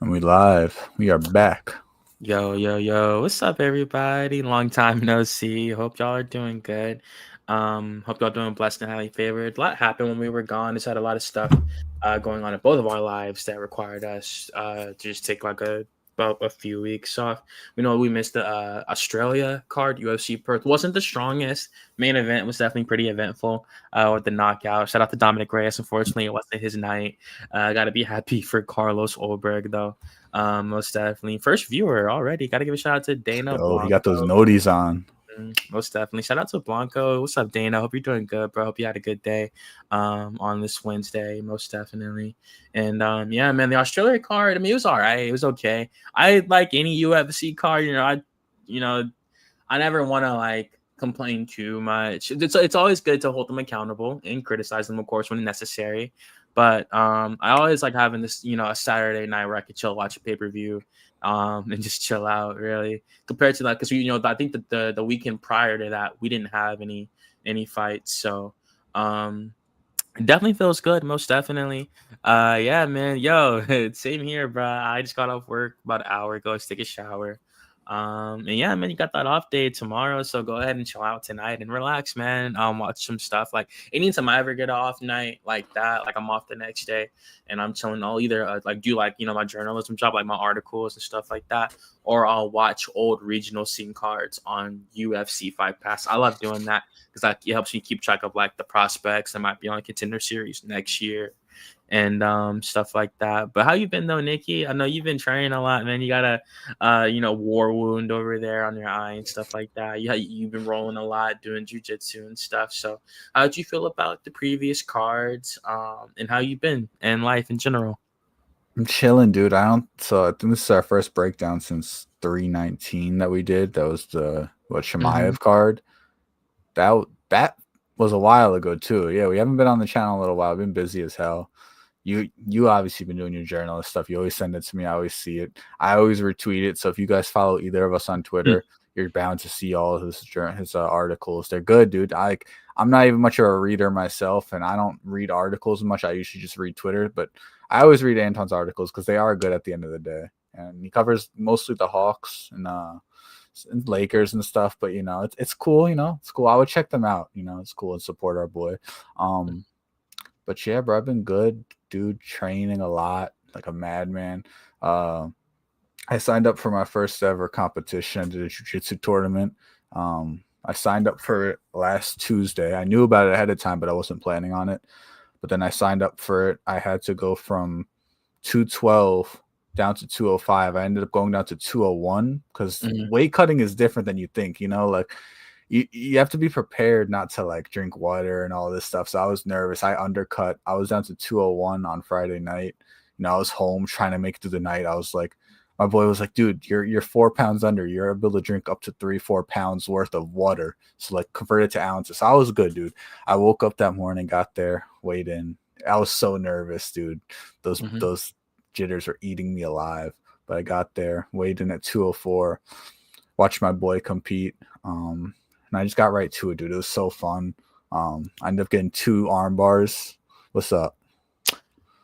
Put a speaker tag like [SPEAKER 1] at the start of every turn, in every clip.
[SPEAKER 1] And we live. We are back.
[SPEAKER 2] Yo, yo, yo. What's up, everybody? Long time no see. Hope y'all are doing good. Hope y'all doing blessed and highly favored. A lot happened when we were gone. Just had a lot of stuff going on in both of our lives that required us to just take like about a few weeks off. We know we missed the Australia card. UFC Perth wasn't the strongest. Main event was definitely pretty eventful with the knockout. Shout out to Dominic Reyes. Unfortunately, it wasn't his night. Got to be happy for Carlos Olberg though. Most definitely. First viewer already. Got to give a shout out to Dana
[SPEAKER 1] Oh, he
[SPEAKER 2] Blanco.
[SPEAKER 1] got those noties on.
[SPEAKER 2] Most definitely. Shout out to Blanco. What's up, Dana? Hope you're doing good, bro. Hope you had a good day on this Wednesday, most definitely. And yeah, man, the Australia card, I mean, it was all right. It was okay. I like any UFC card, you know, I never want to like complain too much. It's always good to hold them accountable and criticize them, of course, when necessary. But I always like having this, a Saturday night where I could chill, watch a pay per view, and just chill out. Really, compared to like, because I think that the weekend prior to that we didn't have any fights, so it definitely feels good, most definitely. Yeah, man. Yo, same here, bro. I just got off work about an hour ago to take a shower. And yeah, man, you got that off day tomorrow, so go ahead and chill out tonight and relax, man. Watch some stuff. Like anytime I ever get an off night like that, like I'm off the next day and I'm chilling, I'll either like do like my journalism job, like my articles and stuff like that, or I'll watch old regional scene cards on UFC Fight Pass. I love doing that because like it helps me keep track of like the prospects that might be on a contender series next year and stuff like that. But how you been though, Nikki? I know you've been training a lot, man. You got a war wound over there on your eye and stuff like that. You've been rolling a lot, doing jujitsu and stuff. So how did you feel about the previous cards and how you been and life in general?
[SPEAKER 1] I'm chilling, dude. I think this is our first breakdown since 319 that we did. That was the
[SPEAKER 2] Mm-hmm.
[SPEAKER 1] Shemaev card. That was a while ago too. Yeah, we haven't been on the channel in a little while. I've been busy as hell. You obviously been doing your journalist stuff. You always send it to me. I always see it. I always retweet it. So if you guys follow either of us on Twitter, you're bound to see all of his articles. They're good, dude. I'm not even much of a reader myself, and I don't read articles much. I usually just read Twitter, but I always read Anton's articles because they are good at the end of the day. And he covers mostly the Hawks and Lakers and stuff. But it's cool. It's cool. I would check them out. It's cool and support our boy. But yeah, bro, I've been good, dude. Training a lot, like a madman. I signed up for my first ever competition. I did a jiu-jitsu tournament. I signed up for it last Tuesday. I knew about it ahead of time, but I wasn't planning on it. But then I signed up for it. I had to go from 212 down to 205. I ended up going down to 201 because
[SPEAKER 2] Mm-hmm.
[SPEAKER 1] weight cutting is different than you think. Like you have to be prepared not to like drink water and all this stuff. So I was nervous. I undercut. I was down to 201 on Friday night. I was home trying to make it through the night. I was like, my boy was like, dude, you're 4 pounds under. You're able to drink up to 3-4 pounds worth of water. So like convert it to ounces. So I was good, dude. I woke up that morning, got there, weighed in. I was so nervous, dude. Those
[SPEAKER 2] Mm-hmm.
[SPEAKER 1] those jitters were eating me alive. But I got there, weighed in at 204, watched my boy compete. And I just got right to it, dude. It was so fun. I ended up getting 2 arm bars. What's up?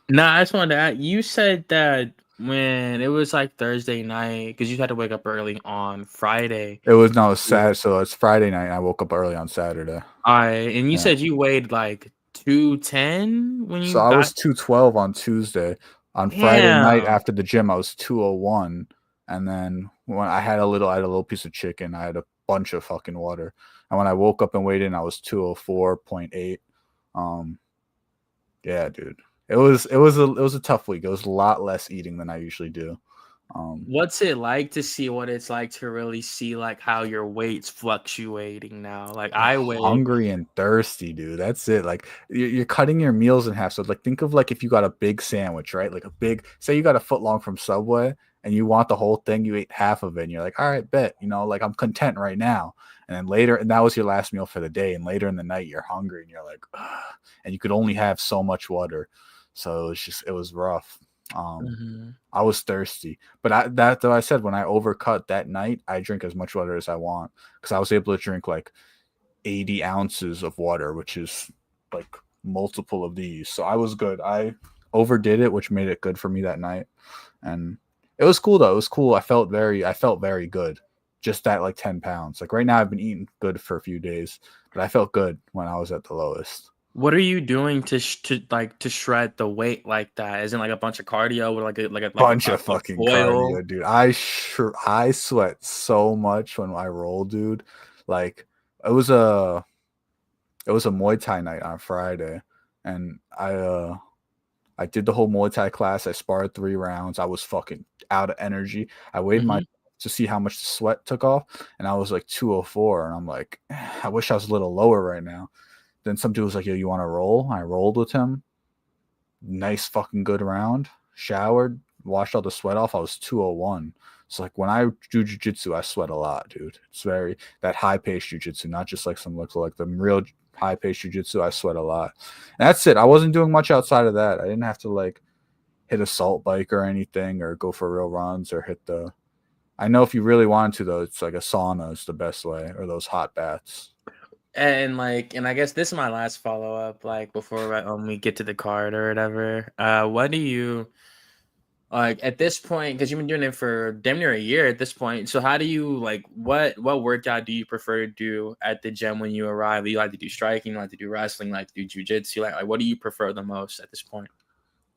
[SPEAKER 2] Nah, I just wanted to add, you said that when it was like Thursday night, because you had to wake up early on Friday.
[SPEAKER 1] It was no, it was Saturday, so it's Friday night. And I woke up early on Saturday.
[SPEAKER 2] And you
[SPEAKER 1] Yeah.
[SPEAKER 2] said you weighed like 210 when
[SPEAKER 1] So
[SPEAKER 2] you
[SPEAKER 1] I
[SPEAKER 2] got.
[SPEAKER 1] was 212 on Tuesday. On Friday night
[SPEAKER 2] Damn.
[SPEAKER 1] after the gym, I was 201. And then when I had a little piece of chicken. I had a bunch of fucking water. And when I woke up and weighed in, I was 204.8. Um, yeah, dude. It was a tough week. It was a lot less eating than I usually do. Um,
[SPEAKER 2] What's it like to see what it's like to really see like how your weight's fluctuating now? Like
[SPEAKER 1] You're
[SPEAKER 2] I weigh.
[SPEAKER 1] hungry and thirsty, dude. That's it. Like you're cutting your meals in half. So like think of like if you got a big sandwich, right? Like a big, say you got a foot long from Subway and you want the whole thing, you ate half of it and you're like, all right, bet, like I'm content right now. And then later, and that was your last meal for the day. And later in the night, you're hungry and you're like, ugh, and you could only have so much water. So it was rough. Um,
[SPEAKER 2] Mhm.
[SPEAKER 1] I was thirsty, but I said when I overcut that night, I drink as much water as I want because I was able to drink like 80 ounces of water, which is like multiple of these. So I was good. I overdid it, which made it good for me that night. And It was cool though. It was cool. I felt very good. Just that like 10 pounds. Like right now I've been eating good for a few days, but I felt good when I was at the lowest.
[SPEAKER 2] What are you doing to shred the weight like that? Isn't like a bunch of cardio with
[SPEAKER 1] Bunch of
[SPEAKER 2] a
[SPEAKER 1] fucking
[SPEAKER 2] foil?
[SPEAKER 1] cardio, dude. I sweat so much when I roll, dude. Like it was a Muay Thai night on Friday, and I did the whole Muay Thai class. I sparred 3 rounds. I was fucking out of energy. I weighed my
[SPEAKER 2] Hmm.
[SPEAKER 1] to see how much the sweat took off, and I was like 204. And I'm like, I wish I was a little lower right now. Then some dude was like, yo, you want to roll? I rolled with him. Nice fucking good round. Showered, washed all the sweat off. I was 201. So like when I do jujitsu, I sweat a lot, dude. It's very that high paced jujitsu, not just like some looks like the real high paced jujitsu. I sweat a lot. And that's it. I wasn't doing much outside of that. I didn't have to like hit a salt bike or anything or go for real runs or hit the. I know if you really wanted to though, it's like a sauna is the best way or those hot baths.
[SPEAKER 2] And I guess this is my last follow up, like before we get to the card or whatever. What do you like at this point? Because you've been doing it for damn near a year at this point. So how do you like what workout do you prefer to do at the gym when you arrive? Do you like to do striking? You like to do wrestling? You like to do jujitsu? Like what do you prefer the most at this point?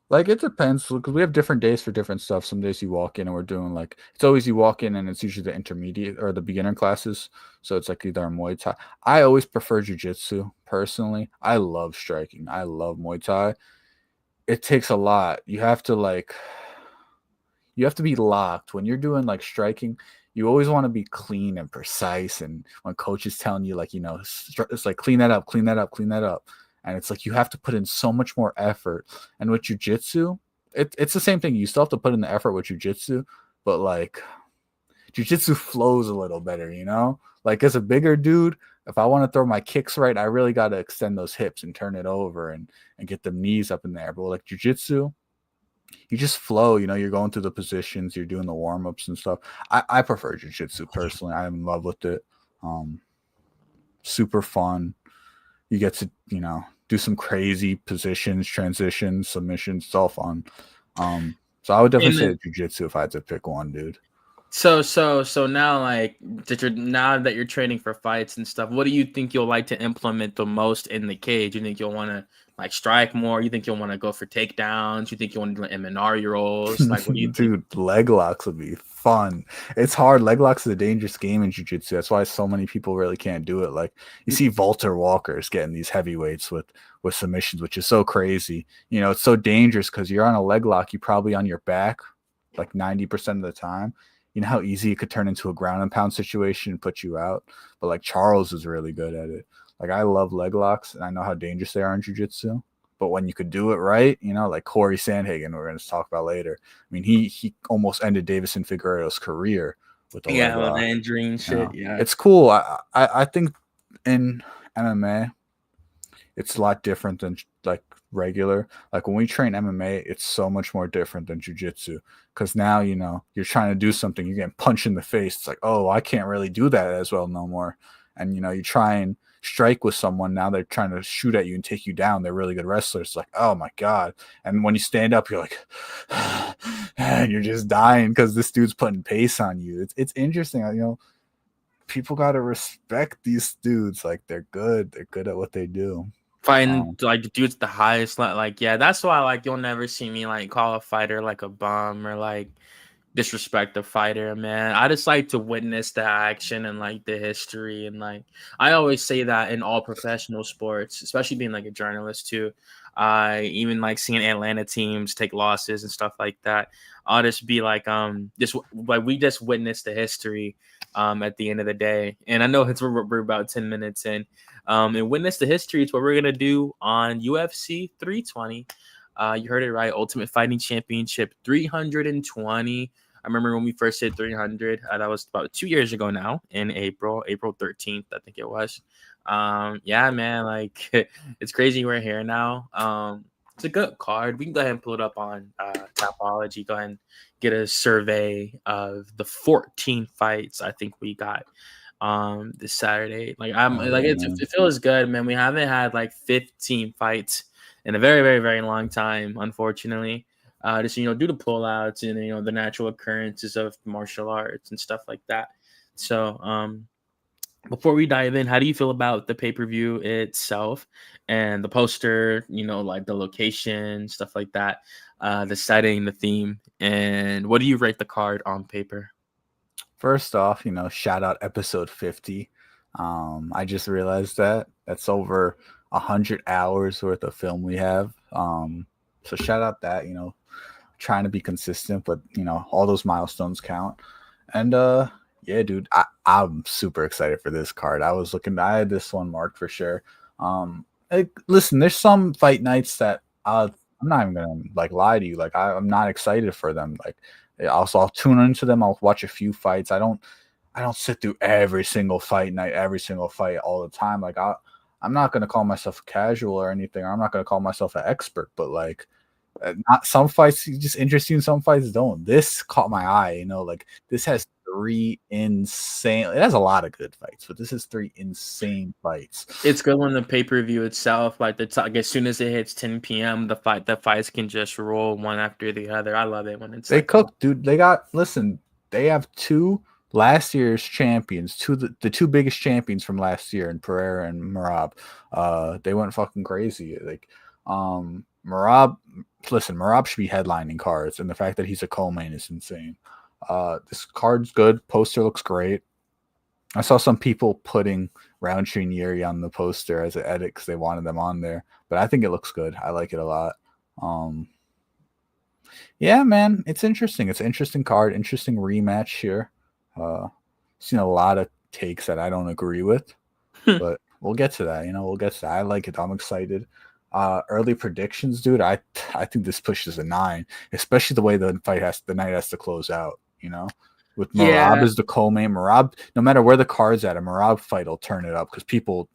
[SPEAKER 1] Like it depends because we have different days for different stuff. Some days you walk in and we're doing like it's always you walk in and it's usually the intermediate or the beginner classes. So it's like either a Muay Thai. I always prefer jujitsu personally. I love striking. I love Muay Thai. It takes a lot. You have to be locked when you're doing like striking. You always want to be clean and precise. And when coach is telling you like it's like clean that up, clean that up, clean that up, and it's like you have to put in so much more effort. And with jujitsu, it's the same thing. You still have to put in the effort with jujitsu, but like jujitsu flows a little better, you know? Like as a bigger dude, if I want to throw my kicks right, I really got to extend those hips and turn it over and get the knees up in there. But like jujitsu, you just flow, you're going through the positions, you're doing the warm-ups and stuff. I prefer jiu-jitsu personally. I'm in love with it. um Super fun. You get to do some crazy positions, transitions, submissions. It's all fun. So I would definitely
[SPEAKER 2] And
[SPEAKER 1] say
[SPEAKER 2] then,
[SPEAKER 1] jiu-jitsu if I had to pick one, dude.
[SPEAKER 2] so now like now that you're training for fights and stuff, what do you think you'll like to implement the most in the cage? You think you'll want to like strike more? You think you'll want to go for takedowns? You think you want to do MNR rolls? Like what do you think?
[SPEAKER 1] Dude, leg locks would be fun. It's hard. Leg locks is a dangerous game in jiu-jitsu. That's why so many people really can't do it. Like you see Walter Walkers getting these heavyweights with submissions, which is so crazy. It's so dangerous because you're on a leg lock, you're probably on your back like 90% of the time. You know how easy it could turn into a ground and pound situation and put you out. But like Charles is really good at it. Like I love leg locks and I know how dangerous they are in jiu-jitsu. But when you could do it right, like Corey Sandhagen, we're going to talk about later. I mean, he almost ended Davison Figueiredo's career with a leg
[SPEAKER 2] Yeah, with the
[SPEAKER 1] lock.
[SPEAKER 2] injury and shit. Yeah.
[SPEAKER 1] It's cool. I think in MMA, it's a lot different than like regular. Like when we train MMA, it's so much more different than jujitsu because now you're trying to do something, you're getting punched in the face. It's like, oh, I can't really do that as well no more. And you try and strike with someone, now they're trying to shoot at you and take you down. They're really good wrestlers. It's like, oh my god. And when you stand up, you're like, and you're just dying because this dude's putting pace on you. It's interesting. People got to respect these dudes. Like they're good at what they do.
[SPEAKER 2] Fighting like the dudes the highest, like yeah, that's why like you'll never see me like call a fighter like a bum or like disrespect the fighter, man. I just like to witness the action and like the history and like I always say that in all professional sports, especially being like a journalist too. I even like seeing Atlanta teams take losses and stuff like that. I'll just be like, just like we just witnessed the history at the end of the day. And I know we're about 10 minutes in. And witness the history is what we're gonna do on UFC 320. You heard it right, Ultimate Fighting Championship 320. I remember when we first hit 300. That was about 2 years ago now, in April 13th, I think it was. Yeah, man, like it's crazy we're here now. It's a good card. We can go ahead and pull it up on Tapology. Go ahead and get a survey of the 14 fights I think we got this Saturday. Like it feels good, man. We haven't had like 15 fights in a very, very, very long time, unfortunately. just due to pullouts and the natural occurrences of martial arts and stuff like that. So before we dive in, how do you feel about the pay-per-view itself and the poster, like the location, stuff like that, the setting, the theme, and what do you rate the card on paper?
[SPEAKER 1] First off, shout out episode 50. I just realized that's over 100 hours worth of film we have. So shout out that, trying to be consistent, but all those milestones count. And yeah, dude, I'm super excited for this card. I had this one marked for sure. Listen, there's some fight nights that I'm not even gonna like lie to you. Like I'm not excited for them. Like I'll tune into them. I'll watch a few fights. I don't sit through every single fight night, every single fight all the time. Like I'm not gonna call myself casual or anything. I'm not gonna call myself an expert, but like not some fights just interesting, some fights don't. This caught my eye, like this has it has a lot of good fights, but this is 3 insane fights.
[SPEAKER 2] It's good when the pay-per-view itself, like like as soon as it hits 10 p.m., the fights can just roll one after the other. I love it when it's
[SPEAKER 1] They cooked, dude. They have 2 last year's champions, the 2 biggest champions from last year, in Pereira and Merab. They went fucking crazy. Like Merab should be headlining cards, and the fact that he's a co-main is insane. This card's good. Poster looks great. I saw some people putting Roundtree and Yuri on the poster as an edit because they wanted them on there, but I think it looks good. I like it a lot. Yeah, man, it's interesting. It's an interesting card, interesting rematch here. Seen a lot of takes that I don't agree with, but we'll get to that. We'll get to that. I like it. I'm excited. Early predictions, dude. I think this pushes a 9, especially the way the night has to close out. With Merab as the co-main. Merab, no matter where the card's at, a Merab fight will turn it up because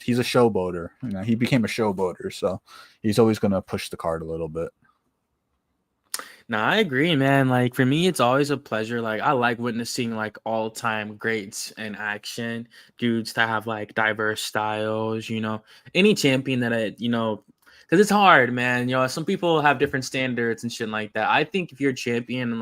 [SPEAKER 1] he's a showboater. He became a showboater, so he's always going to push the card a little bit.
[SPEAKER 2] No, I agree, man. Like for me, it's always a pleasure. Like I like witnessing like all-time greats in action, dudes that have like diverse styles. Any champion that because it's hard, man. Some people have different standards and shit like that. I think if you're a champion,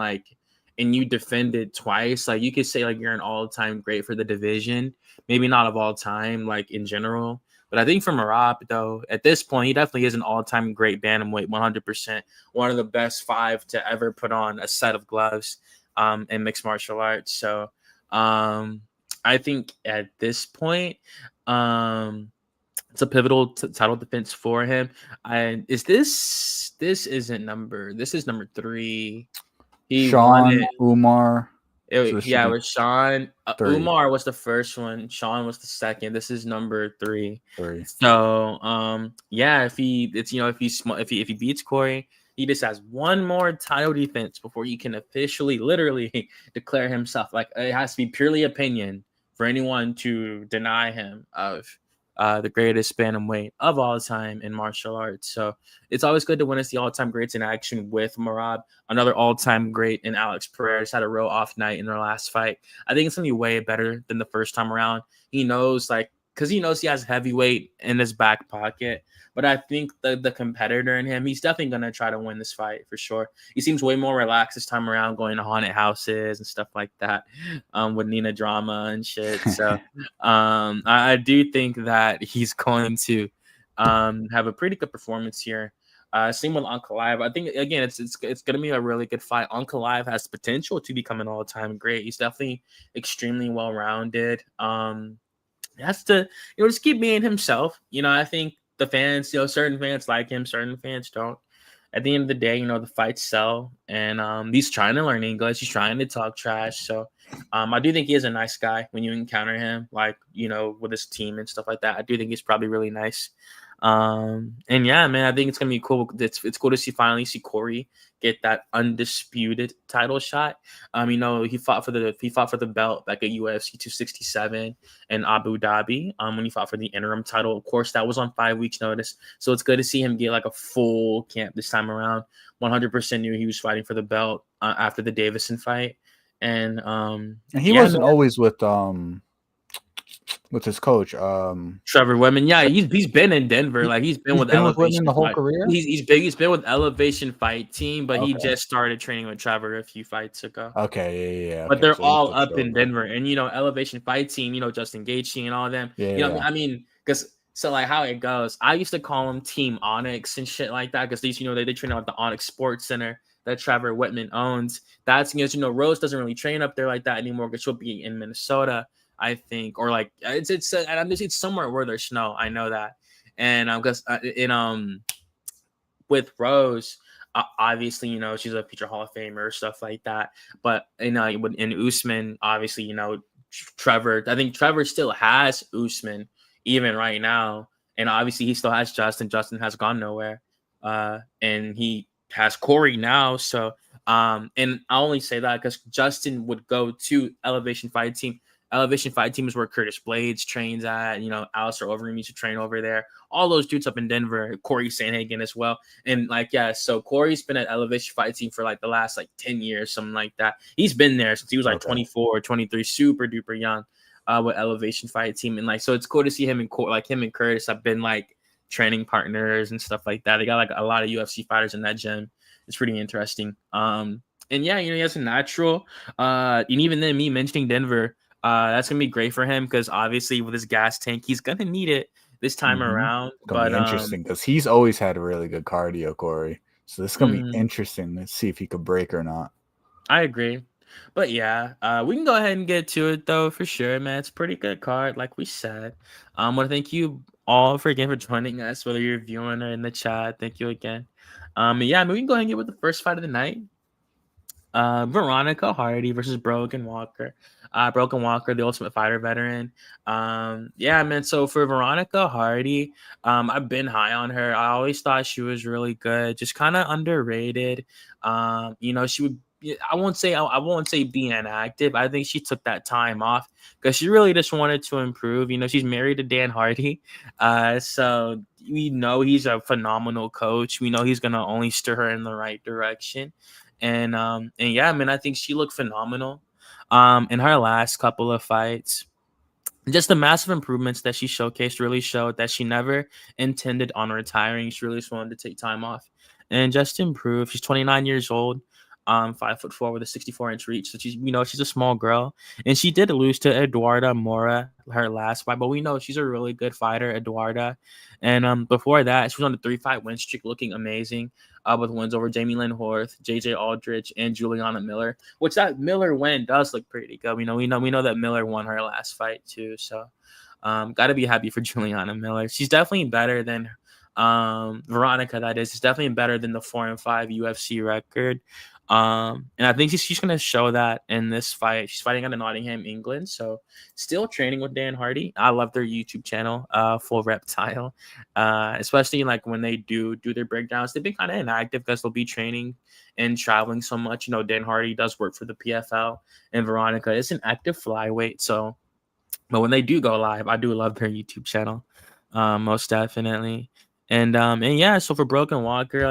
[SPEAKER 2] and you defend it twice, like you could say like you're an all-time great for the division. Maybe not of all time, like in general. But I think for Merab, though, at this point, he definitely is an all-time great bantamweight, 100%. One of the best 5 to ever put on a set of gloves in mixed martial arts. So I think at this point, it's a pivotal title defense for him. This is number 3. He
[SPEAKER 1] Sean,
[SPEAKER 2] won it.
[SPEAKER 1] Umar.
[SPEAKER 2] It was Sean. Umar was the first one. Sean was the second. This is number 3. So, if he beats Corey, he just has one more title defense before he can officially, literally declare himself. Like it has to be purely opinion for anyone to deny him of the greatest bantamweight of all time in martial arts. So it's always good to witness the all-time greats in action with Merab, another all-time great in Alex Pereira. Just had a real off night in their last fight. I think it's going to be way better than the first time around. He knows, because he knows he has heavyweight in his back pocket. But I think the competitor in him, he's definitely going to try to win this fight for sure. He seems way more relaxed this time around, going to haunted houses and stuff like that with Nina Drama and shit. So I do think that he's going to have a pretty good performance here. Same with Ankalaev. I think, again, it's going to be a really good fight. Ankalaev has potential to become an all-time great. He's definitely extremely well-rounded. He has to, just keep being himself. I think the fans, certain fans like him, certain fans don't. At the end of the day, the fights sell, and he's trying to learn English. He's trying to talk trash. So I do think he is a nice guy when you encounter him, with his team and stuff like that. I do think he's probably really nice. And yeah, man, I think it's gonna be cool. It's cool to finally see Corey get that undisputed title shot. He fought for the belt back at UFC 267 in Abu Dhabi. When he fought for the interim title, of course, that was on 5 weeks' notice. So it's good to see him get like a full camp this time around. 100% knew he was fighting for the belt after the Davison fight, and
[SPEAKER 1] he wasn't always with What's his coach?
[SPEAKER 2] Trevor Whitman, yeah, he's been in Denver. Like he's been
[SPEAKER 1] He's
[SPEAKER 2] with
[SPEAKER 1] been with Whitman
[SPEAKER 2] Elevation
[SPEAKER 1] the whole
[SPEAKER 2] Fight.
[SPEAKER 1] career.
[SPEAKER 2] He's been with Elevation Fight Team, but he
[SPEAKER 1] Okay.
[SPEAKER 2] just started training with Trevor a few fights ago.
[SPEAKER 1] Okay. Yeah.
[SPEAKER 2] But
[SPEAKER 1] Okay.
[SPEAKER 2] they're
[SPEAKER 1] So he
[SPEAKER 2] all
[SPEAKER 1] switched
[SPEAKER 2] up in
[SPEAKER 1] over.
[SPEAKER 2] Denver, and Elevation Fight Team, Justin Gaethje and all of them.
[SPEAKER 1] Yeah.
[SPEAKER 2] I mean, because so like how it goes, I used to call them Team Onyx and shit like that because these, they train out at the Onyx Sports Center that Trevor Whitman owns. That's because Rose doesn't really train up there like that anymore because she'll be in Minnesota, I think, or like it's somewhere where there's snow. I know that, and because with Rose. Obviously, she's a future Hall of Famer, stuff like that. But in Usman, obviously, Trevor. I think Trevor still has Usman even right now, and obviously he still has Justin. Justin has gone nowhere, and he has Corey now. So, and I only say that because Justin would go to Elevation Fight Team. Elevation Fight Team is where Curtis Blades trains at. Alistair Overeem used to train over there. All those dudes up in Denver. Corey Sandhagen as well. And so Corey's been at Elevation Fight Team for like the last like 10 years, something like that. He's been there since he was like 24, 23, super duper young with Elevation Fight Team. And so it's cool to see him and him and Curtis have been like training partners and stuff like that. They got like a lot of UFC fighters in that gym. It's pretty interesting. And yeah, he has a natural. And even then, me mentioning Denver, that's gonna be great for him because obviously with his gas tank, he's gonna need it this time around.
[SPEAKER 1] It's gonna be interesting because he's always had a really good cardio, Corey. So this is gonna be interesting to see if he could break or not.
[SPEAKER 2] I agree. But yeah, we can go ahead and get to it though for sure, man. It's a pretty good card, like we said. I want to thank you all for joining us, whether you're viewing or in the chat. Thank you again. Yeah, we can go ahead and get with the first fight of the night. Veronica Hardy versus Brogan Walker. Brogan Walker, the Ultimate Fighter veteran. Yeah, man. So for Veronica Hardy, I've been high on her. I always thought she was really good, just kind of underrated. She would. I won't say be inactive. I think she took that time off because she really just wanted to improve. She's married to Dan Hardy, so we know he's a phenomenal coach. We know he's gonna only steer her in the right direction. And yeah, man, I think she looked phenomenal in her last couple of fights. Just the massive improvements that she showcased really showed that she never intended on retiring. She really just wanted to take time off and just improve. She's 29 years old, 5'4" with a 64-inch reach. So she's a small girl, and she did lose to Eduarda Mora her last fight, but we know she's a really good fighter, Eduarda. And before that, she was on a 3-fight win streak, looking amazing. With wins over Jamie Lynn Horth, JJ Aldrich, and Juliana Miller, which that Miller win does look pretty good. We know that Miller won her last fight too. So got to be happy for Juliana Miller. She's definitely better than Veronica. That is, it's definitely better than the 4-5 UFC record. And I think she's going to show that in this fight. She's fighting out of Nottingham, England. So still training with Dan Hardy. I love their YouTube channel, Full Reptile. Especially like when they do their breakdowns. They've been kind of inactive because they'll be training and traveling so much. Dan Hardy does work for the PFL, and Veronica is an active flyweight. So, but when they do go live, I do love their YouTube channel, most definitely. And yeah, so for Broken Walker,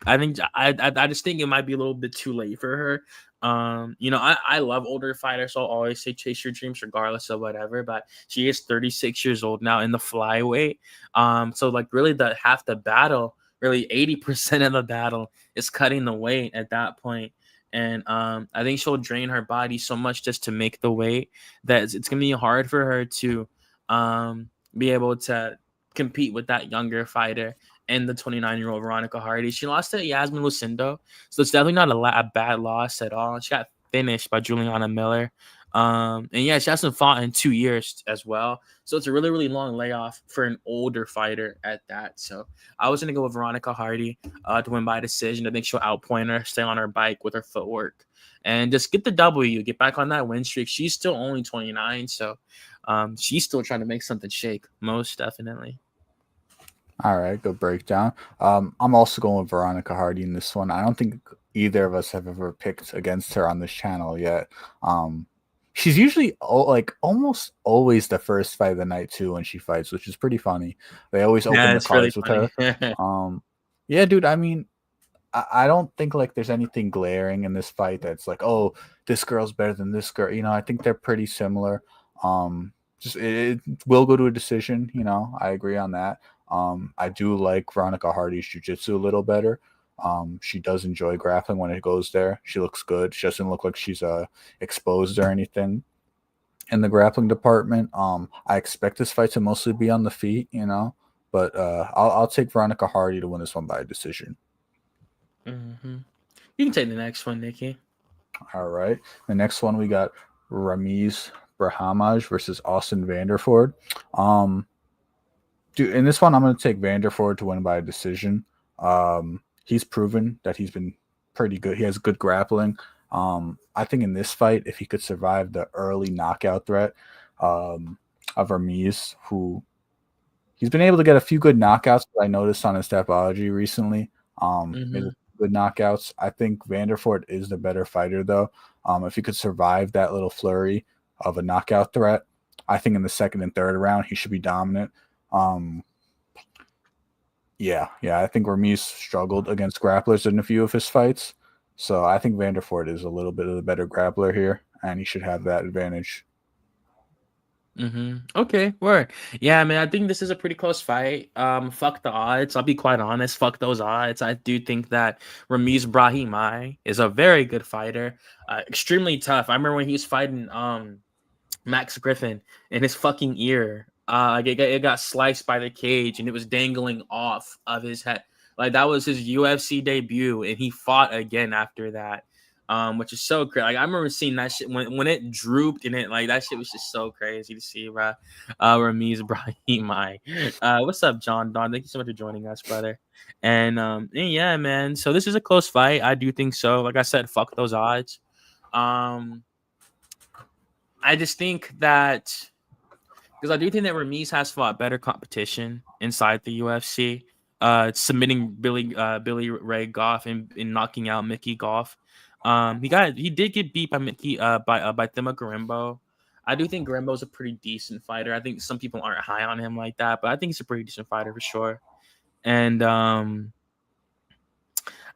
[SPEAKER 2] I think I just think it might be a little bit too late for her. I love older fighters, so I'll always say chase your dreams regardless of whatever. But she is 36 years old now in the flyweight. So like really half the battle, really 80% of the battle is cutting the weight at that point. And I think she'll drain her body so much just to make the weight that it's gonna be hard for her to be able to compete with that younger fighter and the 29-year-old Veronica Hardy. She lost to Yasmin Lucindo, so it's definitely not a bad loss at all. She got finished by Juliana Miller. And yeah, she hasn't fought in 2 years as well. So it's a really, really long layoff for an older fighter at that. So I was going to go with Veronica Hardy to win by decision. I think she'll outpoint her, stay on her bike with her footwork, and just get the W, get back on that win streak. She's still only 29, so she's still trying to make something shake, most definitely.
[SPEAKER 1] All right, good breakdown. I'm also going with Veronica Hardy in this one. I don't think either of us have ever picked against her on this channel yet. She's usually almost always the first fight of the night too when she fights, which is pretty funny. They always open the cards really with her. Yeah, dude. I mean, I don't think like there's anything glaring in this fight that's like, oh, this girl's better than this girl. I think they're pretty similar. just it will go to a decision. I agree on that. I do like Veronica Hardy's jiu-jitsu a little better. She does enjoy grappling when it goes there. She looks good. She doesn't look like she's exposed or anything in the grappling department. I expect this fight to mostly be on the feet, but I'll take Veronica Hardy to win this one by decision.
[SPEAKER 2] Mm-hmm. You can take the next one, Nikki.
[SPEAKER 1] All right. The next one we got Ramiz Brahimaj versus Austin Vanderford. Dude, in this one, I'm going to take Vanderford to win by a decision. He's proven that he's been pretty good. He has good grappling. I think in this fight, if he could survive the early knockout threat of Ramiz, who he's been able to get a few good knockouts, that I noticed on his Tapology recently. Made good knockouts. I think Vanderford is the better fighter, though. If he could survive that little flurry of a knockout threat, I think in the second and third round, he should be dominant. Yeah, I think Ramiz struggled against grapplers in a few of his fights. So I think Vanderford is a little bit of the better grappler here, and he should have that advantage.
[SPEAKER 2] Okay, word. Yeah, man, I think this is a pretty close fight. Fuck the odds. I'll be quite honest. Fuck those odds. I do think that Ramiz Brahimaj is a very good fighter. Extremely tough. I remember when he was fighting Max Griffin in his fucking ear. It got sliced by the cage and it was dangling off of his head. Like that was his UFC debut, and he fought again after that. Which is so crazy. Like I remember seeing that shit when it drooped and it like that shit was just so crazy to see, bro. Ramiz Brahimaj. What's up, John Don? Thank you so much for joining us, brother. And yeah, man. So this is a close fight. I do think so. Like I said, fuck those odds. I just think that because I do think that Ramiz has fought better competition inside the UFC. Submitting Billy Ray Goff and knocking out Mickey Goff. He did get beat by Mickey by Thima Garimbo. I do think Garimbo's a pretty decent fighter. I think some people aren't high on him like that, but I think he's a pretty decent fighter for sure. And I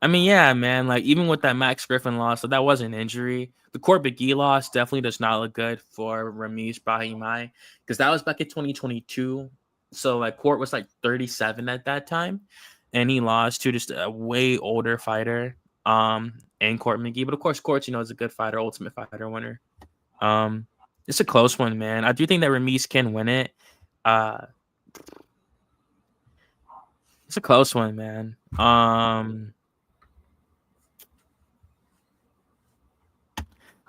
[SPEAKER 2] mean, yeah, man. Like even with that Max Griffin loss, so that was an injury. The Court McGee loss definitely does not look good for Ramiz Brahimaj because that was back in 2022. So like Court was like 37 at that time, and he lost to just a way older fighter, and Court McGee. But of course, Court, is a good fighter, Ultimate Fighter winner. It's a close one, man. I do think that Ramiz can win it. It's a close one, man.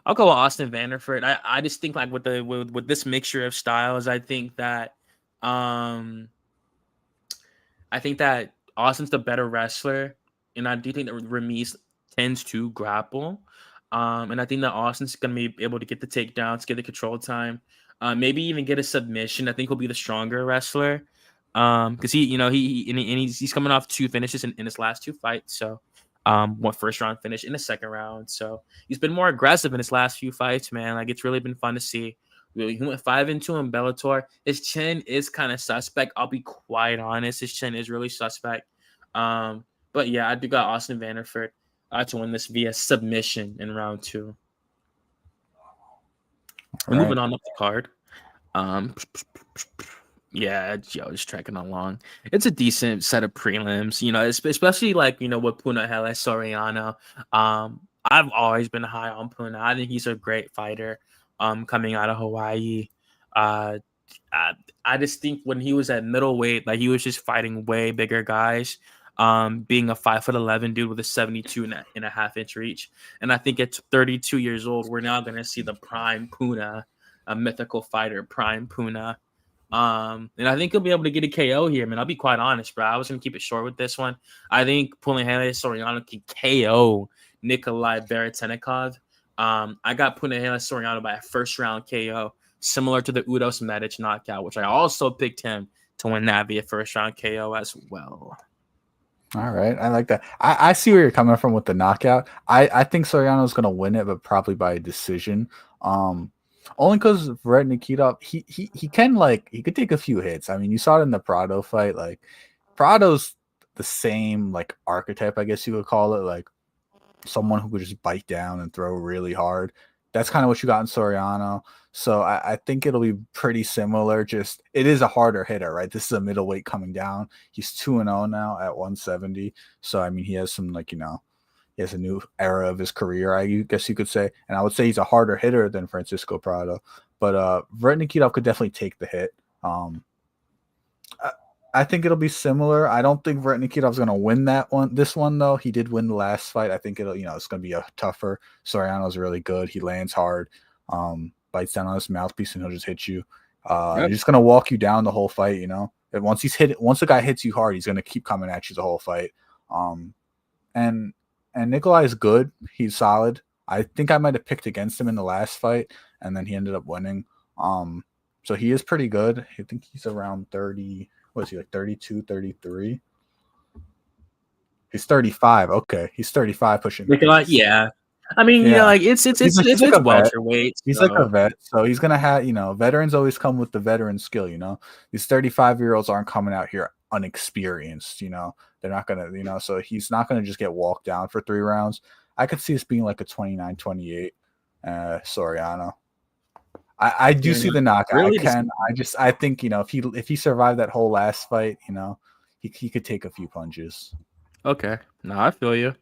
[SPEAKER 2] I'll go with Austin Vanderford. I just think like with this mixture of styles, I think that Austin's the better wrestler, and I do think that Ramiz tends to grapple. And I think that Austin's gonna be able to get the takedowns, get the control time, maybe even get a submission. I think he'll be the stronger wrestler. Because he's coming off 2 finishes in his last 2 fights. So one first round finish in the second round. So he's been more aggressive in his last few fights, man. Like it's really been fun to see. He went 5-2 in Bellator. His chin is kind of suspect. I'll be quite honest. His chin is really suspect. But yeah, I do got Austin Vanderford to win this via submission in round 2. We're moving on up the card. Yeah, just tracking along. It's a decent set of prelims, especially like, with Punahele Soriano. I've always been high on Puna. I think he's a great fighter coming out of Hawaii. I just think when he was at middleweight, like he was just fighting way bigger guys, being a 5'11" dude with a 72.5-inch reach. And I think at 32 years old, we're now going to see the prime Puna, a mythical fighter, prime Puna. And I think he'll be able to get a KO here, man. I'll be quite honest, bro. I was going to keep it short with this one. I think Punahele Soriano can KO Nikolai Baratenikov. I got Punahele Soriano by a first-round KO, similar to the Udos Medic knockout, which I also picked him to win that via first-round KO as well.
[SPEAKER 1] All right. I like that. I see where you're coming from with the knockout. I think Soriano's going to win it, but probably by a decision. Only because Red Nikitov, he could take a few hits. I mean, you saw it in the Prado fight. Like Prado's the same like archetype, I guess you would call it, like someone who could just bite down and throw really hard. That's kind of what you got in Soriano. So I think it'll be pretty similar. Just it is a harder hitter, right? This is a middleweight coming down. He's 2-0 now at 170. So I mean, he has some he has a new era of his career, I guess you could say. And I would say he's a harder hitter than Francisco Prado. But Brett Nikitov could definitely take the hit. I think it'll be similar. I don't think Brett Nikitov's going to win this one, though. He did win the last fight. I think it's going to be a tougher. Soriano's really good. He lands hard, bites down on his mouthpiece, and he'll just hit you. He's just going to walk you down the whole fight, And once the guy hits you hard, he's going to keep coming at you the whole fight. And Nikolai is good. He's solid. I think I might have picked against him in the last fight, and then he ended up winning. So he is pretty good. I think he's around 30. What is he, like 32, 33? He's 35. Okay, he's 35, pushing.
[SPEAKER 2] Yeah. I mean, it's welterweight.
[SPEAKER 1] He's like a vet, so he's gonna have, veterans always come with the veteran skill. These 35-year-olds aren't coming out here unexperienced. They're not gonna, so he's not gonna just get walked down for 3 rounds. I could see this being like a 29-28 Soriano. I do see the knockout. Really I think if he survived that whole last fight, he could take a few punches.
[SPEAKER 2] Okay, no, I feel you.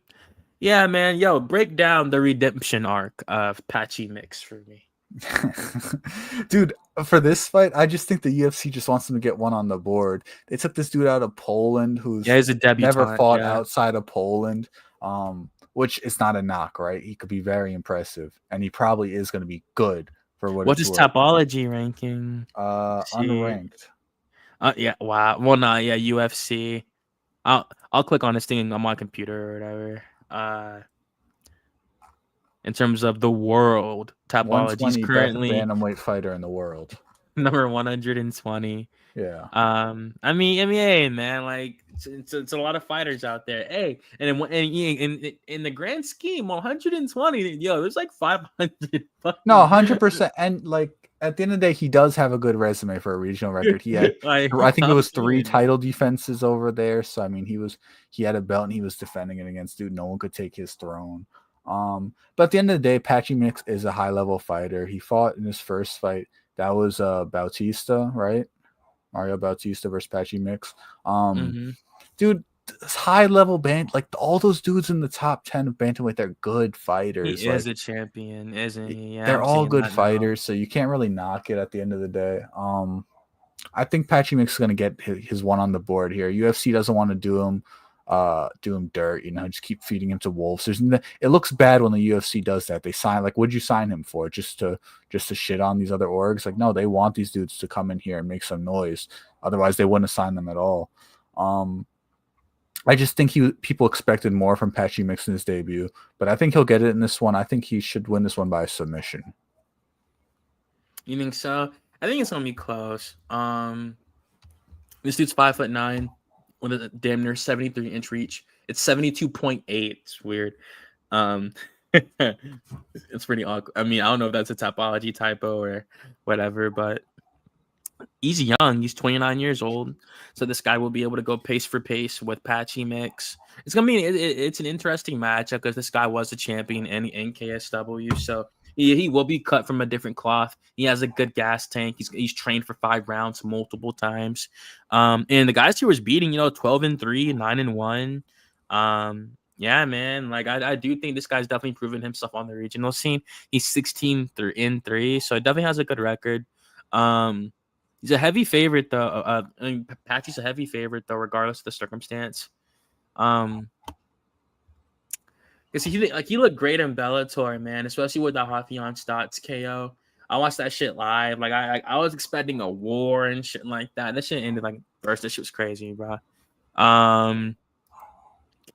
[SPEAKER 2] Yeah, man. Yo, break down the redemption arc of Patchy Mix for me.
[SPEAKER 1] Dude, for this fight, I just think the UFC just wants him to get one on the board. They took this dude out of Poland who's
[SPEAKER 2] he's a debutant,
[SPEAKER 1] never fought outside of Poland, which is not a knock, right? He could be very impressive, and he probably is going to be good. What's
[SPEAKER 2] his Tapology ranking?
[SPEAKER 1] Unranked.
[SPEAKER 2] Yeah. Wow. Well, yeah. UFC. I'll click on this thing on my computer or whatever. In terms of the world Tapology, he's currently
[SPEAKER 1] best bantamweight fighter in the world.
[SPEAKER 2] Number 120.
[SPEAKER 1] Yeah.
[SPEAKER 2] I mean, hey, man, like it's a lot of fighters out there. Hey, and in the grand scheme, 120, there's like 500.
[SPEAKER 1] No, 100%. And like at the end of the day, he does have a good resume for a regional record. He had, I think it was 3 title defenses over there. So I mean, he had a belt and he was defending it against dude. No one could take his throne. But at the end of the day, Patchy Mix is a high level fighter. He fought in his first fight. That was Bautista, right? Mario Bautista versus Patchy Mix. Dude, high level like all those dudes in the top 10 of bantamweight, they're good fighters.
[SPEAKER 2] He is a champion, isn't he? Yeah,
[SPEAKER 1] they're all good fighters, so you can't really knock it at the end of the day. I think Patchy Mix is gonna get his one on the board here. UFC doesn't want to do him dirt, just keep feeding him to wolves. It looks bad when the UFC does that. They sign, like, what'd you sign him for? Just to shit on these other orgs? Like, no, they want these dudes to come in here and make some noise. Otherwise, they wouldn't assign them at all. I just think people expected more from Patchy Mix in his debut, but I think he'll get it in this one. I think he should win this one by submission.
[SPEAKER 2] You think so? I think it's gonna be close. This dude's 5'9" with a damn near 73-inch reach. It's 72.8. It's weird. It's pretty awkward. I mean, I don't know if that's a Tapology typo or whatever, but he's young. He's 29 years old. So this guy will be able to go pace for pace with Patchy Mix. It's gonna be it's an interesting matchup because this guy was a champion in KSW. So he will be cut from a different cloth. He has a good gas tank. He's trained for 5 rounds multiple times. And the guys he was beating, 12-3, 9-1. Yeah, man. Like I do think this guy's definitely proven himself on the regional scene. He's 16-3, so he definitely has a good record. He's a heavy favorite though. Patchy's a heavy favorite though, regardless of the circumstance. Because he looked great in Bellator, man, especially with the Hafion Stotts KO. I watched that shit live. Like I was expecting a war and shit like that. That shit ended like first. That shit was crazy, bro.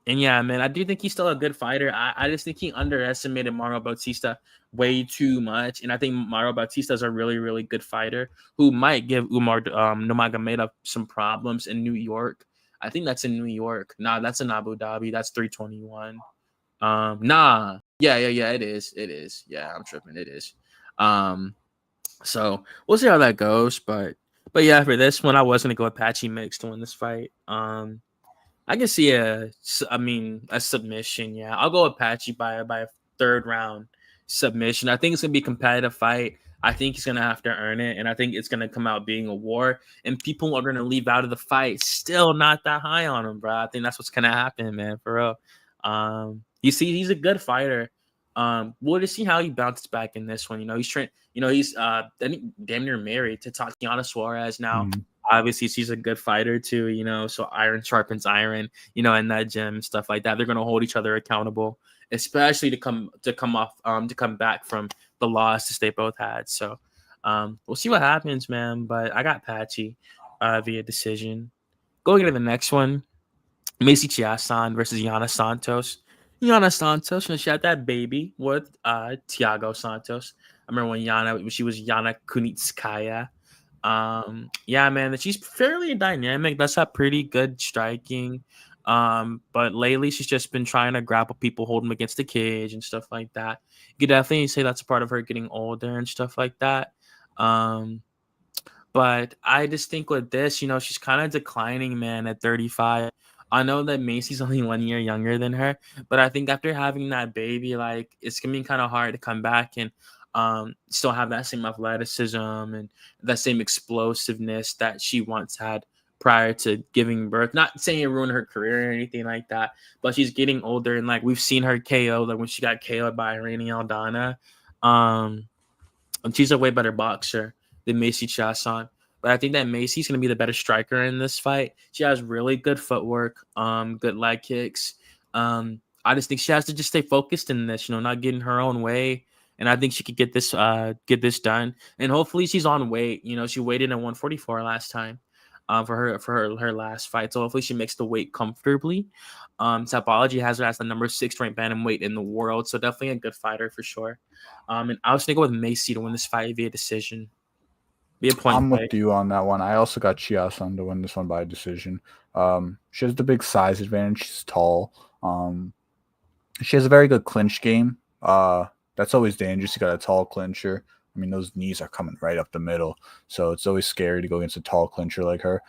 [SPEAKER 2] And yeah, man, I do think he's still a good fighter. I just think he underestimated Mario Bautista way too much. And I think Mario Bautista is a really, really good fighter who might give Umar Nurmagomedov some problems in New York. I think that's in New York. Nah, that's in Abu Dhabi. That's 321. Nah. Yeah, it is. Yeah, I'm tripping. It is. So we'll see how that goes. But yeah, for this one, I was gonna go with Patchy Mix to win this fight. I can see a submission. Yeah, I'll go with Patchy by a 3rd round submission. I think it's gonna be a competitive fight. I think he's gonna have to earn it, and I think it's gonna come out being a war. And people are gonna leave out of the fight still not that high on him, bro. I think that's what's gonna happen, man, for real. You see, he's a good fighter. We'll just see how he bounces back in this one. He's trained. He's damn near married to Tatiana Suarez now.
[SPEAKER 1] Mhm.
[SPEAKER 2] Obviously, she's a good fighter too. So iron sharpens iron. In that gym and stuff like that. They're gonna hold each other accountable, especially to come back from the losses they both had. So we'll see what happens, man. But I got Patchy via decision. Going into the next one, Macy Chiasson versus Yana Santos. Yana Santos, she had that baby with Thiago Santos. I remember when she was Yana Kunitskaya. Yeah, man, she's fairly dynamic. That's a pretty good striking. But lately she's just been trying to grapple people, hold them against the cage and stuff like that. You could definitely say that's a part of her getting older and stuff like that. But I just think with this, she's kind of declining, man, at 35. I know that Macy's only 1 year younger than her, but I think after having that baby, like, it's gonna be kind of hard to come back and still have that same athleticism and that same explosiveness that she once had prior to giving birth. Not saying it ruined her career or anything like that, but she's getting older, and like we've seen her KO, like when she got KO'd by Irene Aldana. And she's a way better boxer than Macy Chiasson. But I think that Macy's going to be the better striker in this fight. She has really good footwork, good leg kicks. I just think she has to just stay focused in this, not getting her own way. And I think she could get this done. And hopefully she's on weight. She weighed in at 144 last time for her last fight. So hopefully she makes the weight comfortably. Topology has her as the number 6 ranked bantamweight in the world. So definitely a good fighter for sure. And I was going to go with Macy to win this fight via decision. Be a point.
[SPEAKER 1] I'm with you on that one. I also got Chiasson to win this one by decision. She has the big size advantage. She's tall. She has a very good clinch game. That's always dangerous. You got a tall clincher. I mean, those knees are coming right up the middle, so it's always scary to go against a tall clincher like her.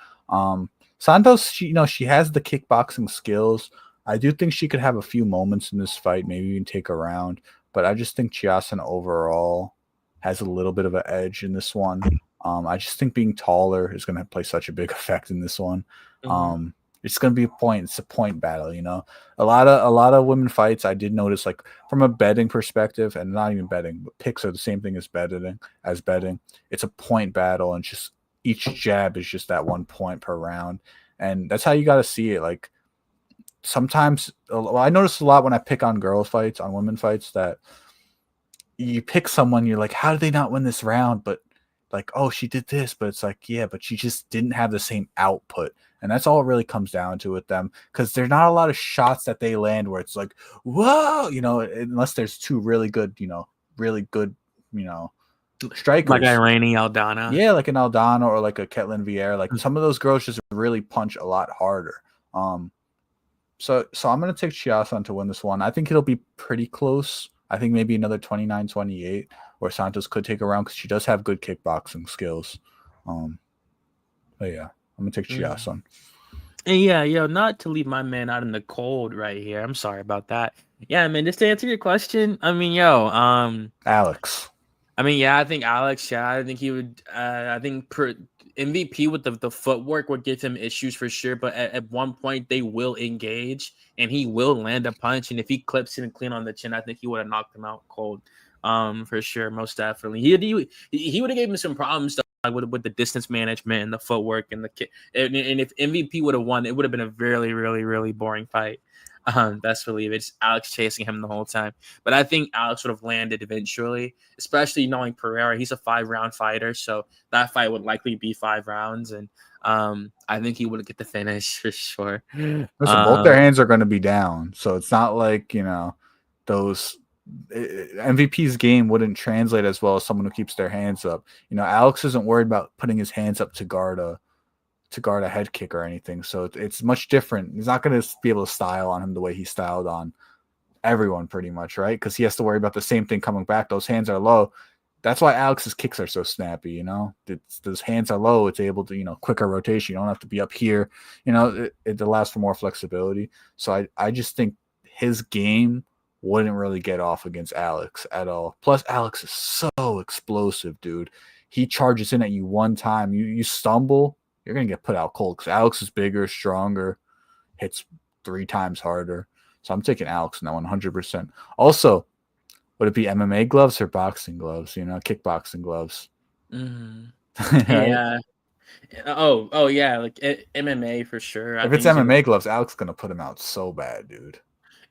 [SPEAKER 1] Santos, she has the kickboxing skills. I do think she could have a few moments in this fight, maybe even take a round. But I just think Chiasson overall has a little bit of an edge in this one. I just think being taller is going to play such a big effect in this one. It's going to be a point. It's a point battle, A lot of women fights, I did notice, like from a betting perspective, and not even betting, but picks are the same thing as betting. It's a point battle, and just each jab is just that 1 point per round, and that's how you got to see it. Like sometimes, I notice a lot when I pick on women fights, that you pick someone, you're like, how did they not win this round? But like, oh, she did this, but it's like, yeah, but she just didn't have the same output. And that's all it really comes down to with them, because there's not a lot of shots that they land where it's like, whoa, unless there's two really good, strikers.
[SPEAKER 2] Like Irene Aldana.
[SPEAKER 1] Yeah, like an Aldana or like a Ketlin Vieira. Like some of those girls just really punch a lot harder. So I'm going to take Chiasson to win this one. I think it'll be pretty close. I think maybe another 29-28, where Santos could take a round, because she does have good kickboxing skills. But yeah, I'm going to take Chiasson.
[SPEAKER 2] And yeah, not to leave my man out in the cold right here. I'm sorry about that. Yeah, man, just to answer your question, I mean,
[SPEAKER 1] Alex.
[SPEAKER 2] I mean, yeah, I think Alex, I think he would, MVP with the footwork would give him issues for sure, but at one point they will engage and he will land a punch, and if he clips him clean on the chin, I think he would have knocked him out cold, for sure, most definitely. He would have gave him some problems with the distance management and the footwork and the kick, and if MVP would have won, it would have been a really, really, really boring fight. Best believe it's Alex chasing him the whole time. But I think Alex would have landed eventually, especially knowing Pereira. He's a 5-round fighter, so that fight would likely be 5 rounds, and I think he would get the finish for sure.
[SPEAKER 1] Listen, both their hands are going to be down, so it's not like those MVP's game wouldn't translate as well as someone who keeps their hands up. Alex isn't worried about putting his hands up to guard a head kick or anything, so it's much different. He's not going to be able to style on him the way he styled on everyone, pretty much, right? Because he has to worry about the same thing coming back. Those hands are low. That's why Alex's kicks are so snappy. Those hands are low. It's able to quicker rotation. You don't have to be up here. It allows for more flexibility. So I just think his game wouldn't really get off against Alex at all. Plus, Alex is so explosive, dude. He charges in at you one time. You stumble, you're going to get put out cold because Alex is bigger, stronger, hits 3 times harder. So I'm taking Alex in that 100%. Also, would it be MMA gloves or boxing gloves? Kickboxing gloves.
[SPEAKER 2] Mhm.
[SPEAKER 1] Right?
[SPEAKER 2] Yeah. Oh yeah, like MMA for sure. I
[SPEAKER 1] If
[SPEAKER 2] think
[SPEAKER 1] it's
[SPEAKER 2] he's gonna.
[SPEAKER 1] MMA gloves, Alex is going to put him out so bad, dude.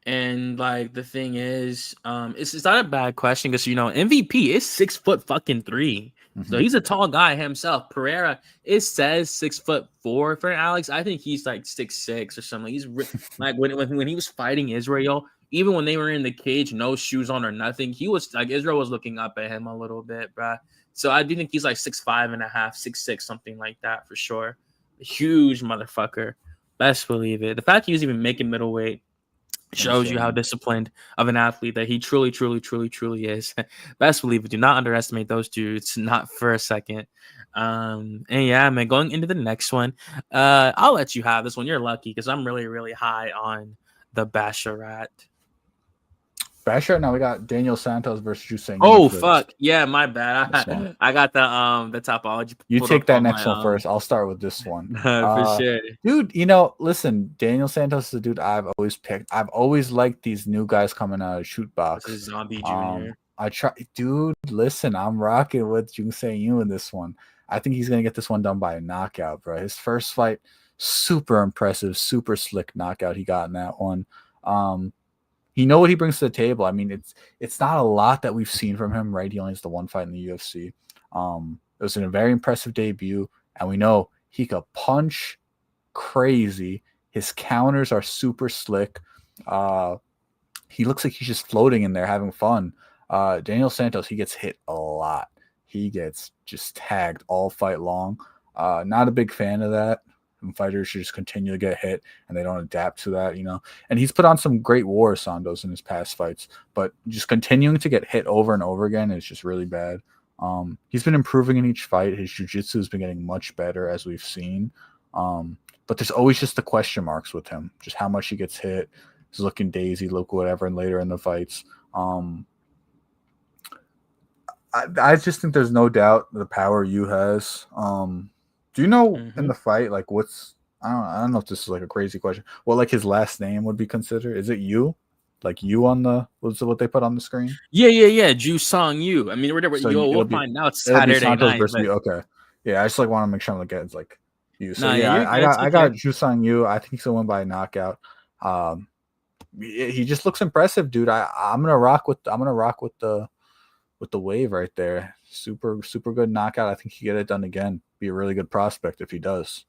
[SPEAKER 2] And like the thing is, it's not a bad question because MVP is 6'3". So
[SPEAKER 1] Mm-hmm.
[SPEAKER 2] he's a tall guy himself. Pereira, it says 6'4" for Alex. I think he's like 6'6" or something. Like when he was fighting Israel, even when they were in the cage, no shoes on or nothing, he was like Israel was looking up at him a little bit, bruh. So I do think he's like 6'5.5", 6'6", something like that for sure. Huge motherfucker. Best believe it. The fact he was even making middleweight shows you how
[SPEAKER 1] Insane.
[SPEAKER 2] disciplined of an athlete that he truly, truly, truly, truly is. Best believe it. Do not underestimate those dudes, not for a second. And yeah, man, going into the next one, I'll let you have this one. You're lucky because I'm really, really high on the Basharat.
[SPEAKER 1] Basher, now we got Daniel Santos versus Juice
[SPEAKER 2] Oh
[SPEAKER 1] first.
[SPEAKER 2] fuck, yeah, my bad.
[SPEAKER 1] This one.
[SPEAKER 2] I got the topology
[SPEAKER 1] You
[SPEAKER 2] pulled up
[SPEAKER 1] take that
[SPEAKER 2] on
[SPEAKER 1] next
[SPEAKER 2] my
[SPEAKER 1] one first. I'll start with this one.
[SPEAKER 2] for sure.
[SPEAKER 1] Dude, listen, Daniel Santos is a dude I've always picked. I've always liked these new guys coming out of shoot
[SPEAKER 2] This is
[SPEAKER 1] box.
[SPEAKER 2] Zombie Junior.
[SPEAKER 1] Dude, listen, I'm rocking with Jung Yu in this one. I think he's gonna get this one done by a knockout, bro. His first fight, super impressive, super slick knockout he got in that one. He know what he brings to the table. I mean, it's not a lot that we've seen from him, right? He only has the one fight in the UFC. It was a very impressive debut, and we know he could punch crazy. His counters are super slick. He looks like he's just floating in there having fun. Daniel Santos, he gets hit a lot. He gets just tagged all fight long. Not a big fan of that. Fighters should just continue to get hit and they don't adapt to that, And he's put on some great war Sandos in his past fights, but just continuing to get hit over and over again is just really bad. He's been improving in each fight. His jiu-jitsu has been getting much better as we've seen. But there's always just the question marks with him, just how much he gets hit. He's looking daisy, look whatever, and later in the fights. I just think there's no doubt the power Yu has. Do you know in the fight, like what's I don't know if this is like a crazy question. What like his last name would be considered? Is it Yu? Like you on the what's what they put on the screen?
[SPEAKER 2] Yeah. Ju Song Yu. I mean,
[SPEAKER 1] So
[SPEAKER 2] we'll find out
[SPEAKER 1] it'll be
[SPEAKER 2] Saturday
[SPEAKER 1] Santos
[SPEAKER 2] night,
[SPEAKER 1] versus
[SPEAKER 2] but
[SPEAKER 1] you. Okay. Yeah, I just like want to make sure I'm looking at it's like you. So
[SPEAKER 2] nah, yeah,
[SPEAKER 1] yeah,
[SPEAKER 2] you're
[SPEAKER 1] I
[SPEAKER 2] good.
[SPEAKER 1] got
[SPEAKER 2] It's
[SPEAKER 1] I
[SPEAKER 2] okay.
[SPEAKER 1] got Jusang Yu. I think he's gonna win by a knockout. He just looks impressive, dude. I'm gonna rock with the wave right there. Super, super good knockout. I think he get it done again. Be a really good prospect if he does.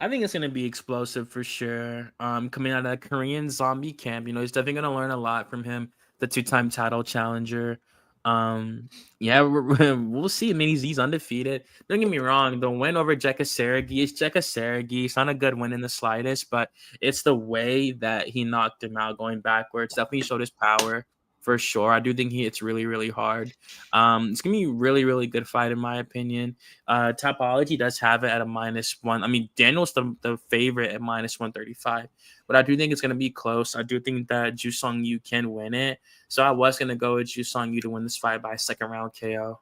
[SPEAKER 2] I think it's gonna be explosive for sure. Coming out of that Korean zombie camp, he's definitely gonna learn a lot from him, the 2-time title challenger. Yeah, we'll see. I mean, he's undefeated. Don't get me wrong. The win over Jeka Sergi is Jeka Sergi. It's not a good win in the slightest, but it's the way that he knocked him out going backwards. Definitely showed his power for sure. I do think he hits really, really hard. It's gonna be a really, really good fight in my opinion. Topology does have it at a -1. I mean, Daniel's the favorite at -135, but I do think it's going to be close. I do think that Ju Song Yu can win it. So I was going to go with Ju Song Yu to win this fight by second round KO.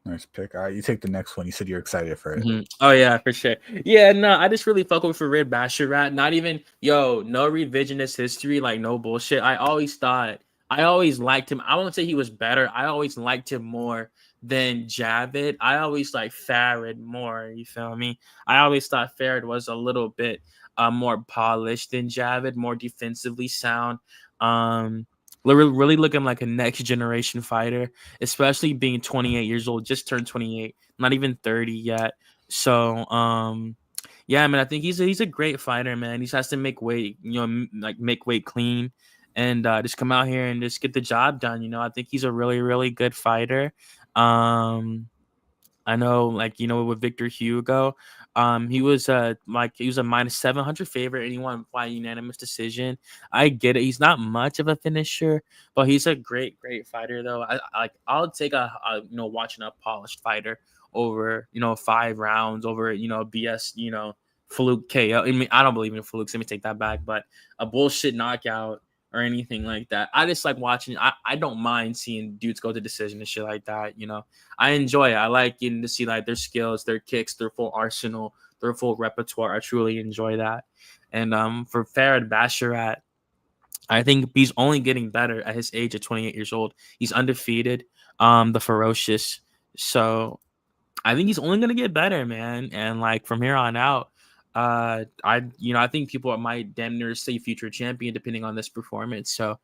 [SPEAKER 1] Nice pick. All right, you take the next one. You said you're excited for it.
[SPEAKER 2] Mm-hmm. Oh yeah, for sure. Yeah, no, I just really fuck with Farid Basharat. Not even no revisionist history, like no bullshit. I always liked him. I won't say he was better. I always liked him more than Javid. I always like Farid more. You feel me? I always thought Farid was a little bit more polished than Javid, more defensively sound. Really looking like a next generation fighter, especially being 28 years old, just turned 28, not even 30 yet. So, yeah, man, I think he's a great fighter, man. He just has to make weight, like make weight clean, and just come out here and just get the job done. I think he's a really, really good fighter. I know, like with Victor Hugo, he was a -700 favorite, and he won by unanimous decision. I get it; he's not much of a finisher, but he's a great, great fighter. Though I'll take a watching a polished fighter over 5 rounds over BS fluke KO. I mean, I don't believe in flukes. Let me take that back. But a bullshit knockout or anything like that. I just like watching. I don't mind seeing dudes go to decision and shit like that. You know, I enjoy it. I like getting to see like their skills, their kicks, their full arsenal, their full repertoire. I truly enjoy that. And for Farad Basharat, I think he's only getting better at his age of 28 years old. He's undefeated, the ferocious. So I think he's only gonna get better, man. And like from here on out, I think people might damn near say future champion depending on this performance. So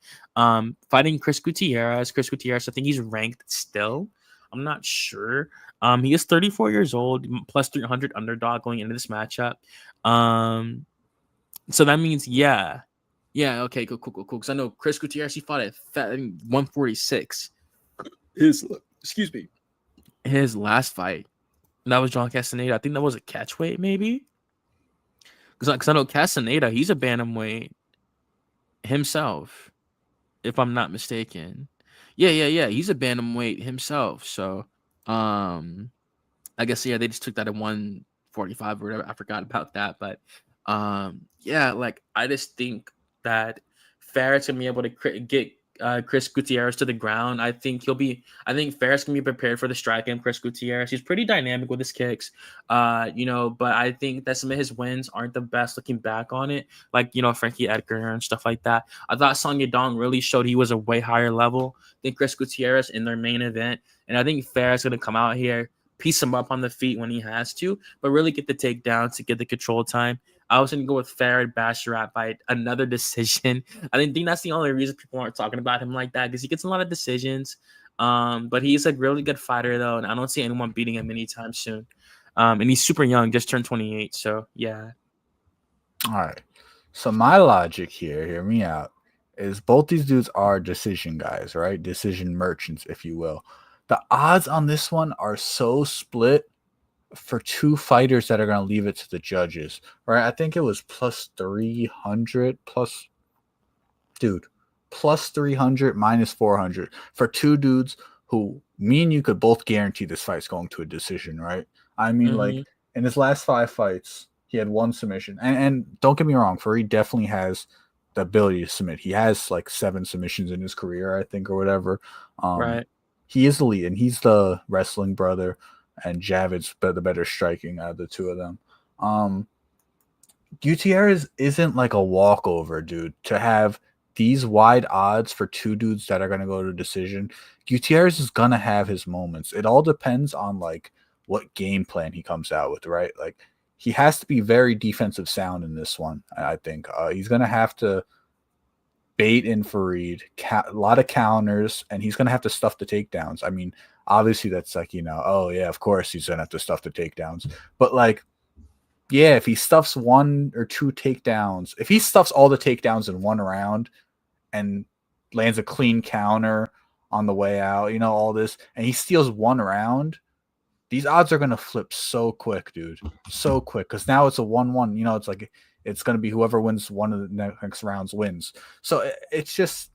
[SPEAKER 2] fighting Chris Gutierrez, I think he's ranked still. I'm not sure. He is 34 years old, plus 300 underdog going into this matchup. So that means yeah, okay, cool. Because I know Chris Gutierrez, he fought at 146. Excuse me, his last fight. And that was John Castaneda. I think that was a catchweight, maybe. Because I know Castaneda, he's a bantamweight himself, if I'm not mistaken. Yeah. He's a bantamweight himself. So, I guess they just took that at 145 or whatever. I forgot about that, but like I just think that Farrett's gonna be able to get Chris Gutierrez to the ground. I think Ferris can be prepared for the strike game. Chris Gutierrez, he's pretty dynamic with his kicks, but I think that some of his wins aren't the best looking back on it, like Frankie Edgar and stuff like that. I thought Song Yadong really showed he was a way higher level than Chris Gutierrez in their main event, and I think Ferris going to come out here, piece him up on the feet when he has to, but really get the takedown to get the control time. I was going to go with Farad Basharat by another decision. I think that's the only reason people aren't talking about him like that, because he gets a lot of decisions. But he's a really good fighter, though, and I don't see anyone beating him anytime soon. And he's super young, just turned 28. So, yeah.
[SPEAKER 1] All right. So my logic here, hear me out, is both these dudes are decision guys, right? Decision merchants, if you will. The odds on this one are so split for two fighters that are going to leave it to the judges, right? I think it was plus 300 plus 300 minus 400 for two dudes who me and you could both guarantee this fight's going to a decision, right? I mean, like in his last 5 fights, he had 1 submission, and don't get me wrong, Fareed definitely has the ability to submit. He has like 7 submissions in his career, I think, or whatever.
[SPEAKER 2] Right.
[SPEAKER 1] He is elite, and he's the wrestling brother, and Javid's the better striking out of the two of them. Gutierrez isn't like a walkover, dude. To have these wide odds for two dudes that are going to go to decision, Gutierrez is going to have his moments. It all depends on like what game plan he comes out with, right? Like he has to be very defensive sound in this one, I think. He's going to have to bait in Fareed, a lot of counters, and he's going to have to stuff the takedowns. I mean, obviously that's like, oh yeah, of course he's going to have to stuff the takedowns. But like, yeah, if he stuffs 1 or 2 takedowns, if he stuffs all the takedowns in 1 round and lands a clean counter on the way out, all this, and he steals 1 round, these odds are going to flip so quick, dude. So quick. Because now it's a 1-1. It's like it's going to be whoever wins one of the next rounds wins. So it's just,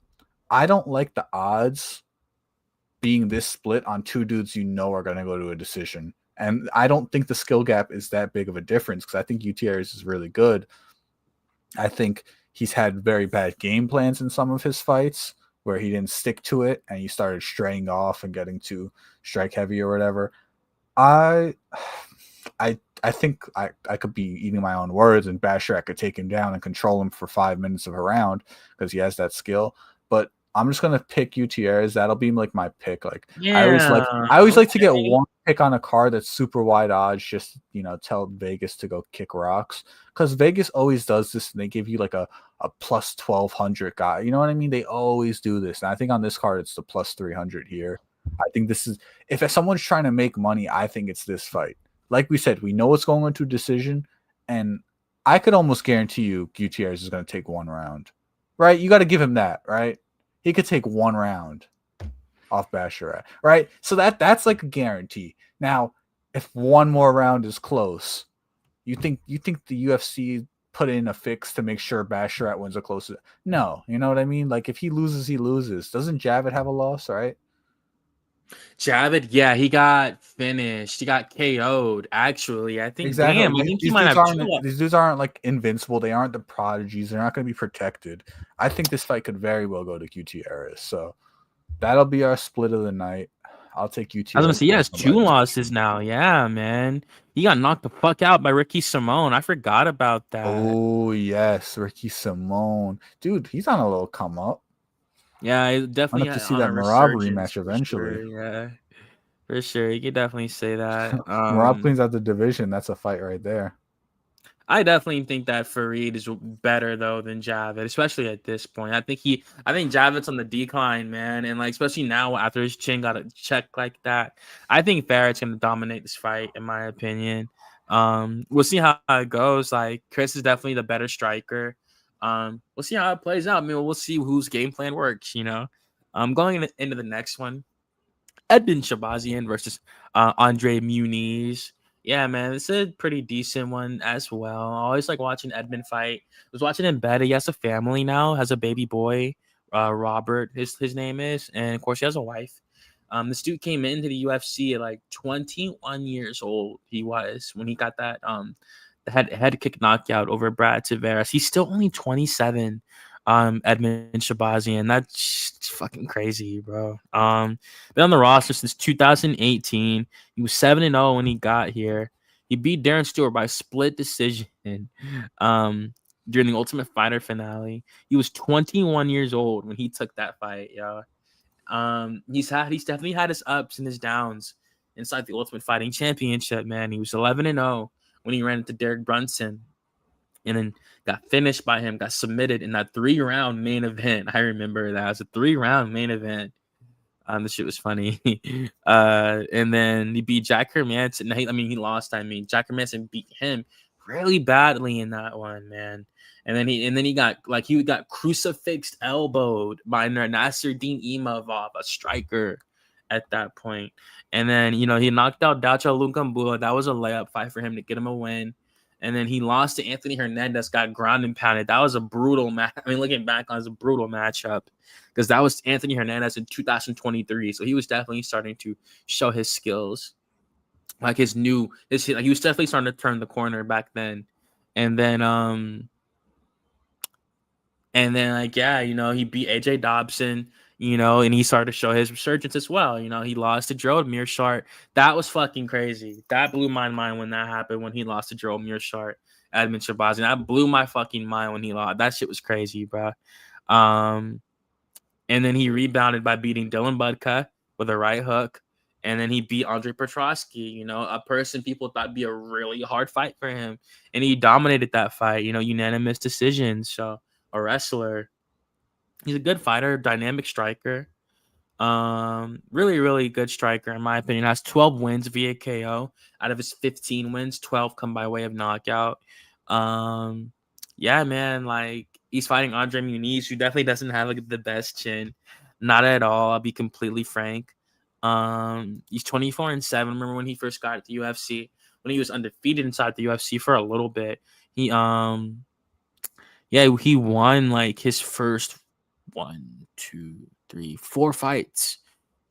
[SPEAKER 1] I don't like the odds being this split on two dudes are going to go to a decision. And I don't think the skill gap is that big of a difference, because I think Gutierrez is really good. I think he's had very bad game plans in some of his fights where he didn't stick to it and he started straying off and getting too strike heavy or whatever. I think I could be eating my own words, and Basharat could take him down and control him for 5 minutes of a round because he has that skill. But I'm just gonna pick Gutierrez. That'll be like my pick. Like I always like to get one pick on a card that's super wide odds. Just tell Vegas to go kick rocks, because Vegas always does this, and they give you like a plus 1,200 guy. You know what I mean? They always do this, and I think on this card it's the plus 300 here. I think this is, if someone's trying to make money, I think it's this fight. Like we said, we know it's going into a decision, and I could almost guarantee you Gutierrez is going to take 1 round, right? You got to give him that, right? He could take 1 round off Basharat, right? So that's like a guarantee. Now, if 1 more round is close, you think the UFC put in a fix to make sure Basharat wins a close? No, you know what I mean? Like if he loses, he loses. Doesn't Javid have a loss, right?
[SPEAKER 2] Javid, yeah, he got finished. He got KO'd. Actually, I think.
[SPEAKER 1] Exactly.
[SPEAKER 2] Damn,
[SPEAKER 1] Like
[SPEAKER 2] I think he
[SPEAKER 1] these
[SPEAKER 2] might
[SPEAKER 1] dudes
[SPEAKER 2] have two.
[SPEAKER 1] aren't like invincible. They aren't the prodigies. They're not going to be protected. I think this fight could very well go to Gutierrez. So that'll be our split of the night. I'll take
[SPEAKER 2] I was gonna
[SPEAKER 1] Gutierrez
[SPEAKER 2] say he has
[SPEAKER 1] by
[SPEAKER 2] 2 losses
[SPEAKER 1] decision.
[SPEAKER 2] now. Yeah, man. He got knocked the fuck out by Ricky Simone. I forgot about that.
[SPEAKER 1] Oh yes, Ricky Simone, dude, he's on a little come up.
[SPEAKER 2] Yeah, he
[SPEAKER 1] I'm
[SPEAKER 2] definitely
[SPEAKER 1] up to see
[SPEAKER 2] on
[SPEAKER 1] that
[SPEAKER 2] a
[SPEAKER 1] Marab
[SPEAKER 2] resurgence
[SPEAKER 1] rematch
[SPEAKER 2] for
[SPEAKER 1] eventually.
[SPEAKER 2] sure. Yeah, for sure. You could definitely say that.
[SPEAKER 1] Marab cleans out the division. That's a fight right there.
[SPEAKER 2] I definitely think that Fareed is better though than Javid, especially at this point. I think Javid's on the decline, man, and like especially now after his chin got a check like that. I think Fareed's gonna dominate this fight, in my opinion. We'll see how it goes. Like Chris is definitely the better striker. We'll see how it plays out. I mean, we'll see whose game plan works. Going into the next one, Edmund Shabazian versus Andre Muniz. Yeah, man, it's a pretty decent one as well. I always like watching Edmund fight. I was watching him bed. He has a family now, has a baby boy, Robert, his name is, and of course he has a wife. This dude came into the UFC at like 21 years old. He was when he got that the head kick knockout over Brad Tavares. He's still only 27. Edmund Shabazian. That's just fucking crazy, bro. Been on the roster since 2018. He was 7-0 when he got here. He beat Darren Stewart by split decision during the Ultimate Fighter finale. He was 21 years old when he took that fight, yo. He's definitely had his ups and his downs inside the Ultimate Fighting Championship, man. He was 11-0 when he ran into Derek Brunson and then got finished by him, got submitted in that 3-round main event. I remember that. It was a 3-round main event. This shit was funny. And then he beat Jack Hermanson. He lost. Jack Hermanson beat him really badly in that one, man. And then he got crucifixed, elbowed by Nasruddin Imavov, a striker at that point. And then he knocked out Dacha Lunkambula. That was a layup fight for him to get him a win. And then he lost to Anthony Hernandez, got ground and pounded. That was a brutal match. Looking back on it, it was a brutal matchup because that was Anthony Hernandez in 2023. So he was definitely starting to show his skills. Like he was definitely starting to turn the corner back then. And then he beat AJ Dobson, and he started to show his resurgence as well. He lost to Gerald Mearshart. That was fucking crazy. That blew my mind when that happened, when he lost to Gerald Mearshart, Edmund Shabazian. That blew my fucking mind when he lost. That shit was crazy, bro. And then he rebounded by beating Dylan Budka with a right hook. And then he beat Andre Petrosky, a person people thought would be a really hard fight for him. And he dominated that fight, unanimous decision. So a wrestler. He's a good fighter, dynamic striker. Really, really good striker, in my opinion. Has 12 wins via KO. Out of his 15 wins, 12 come by way of knockout. Yeah, man, like he's fighting Andre Muniz, who definitely doesn't have like the best chin. Not at all. I'll be completely frank. He's 24-7. Remember when he first got at the UFC, when he was undefeated inside the UFC for a little bit. He won like his first 4 fights.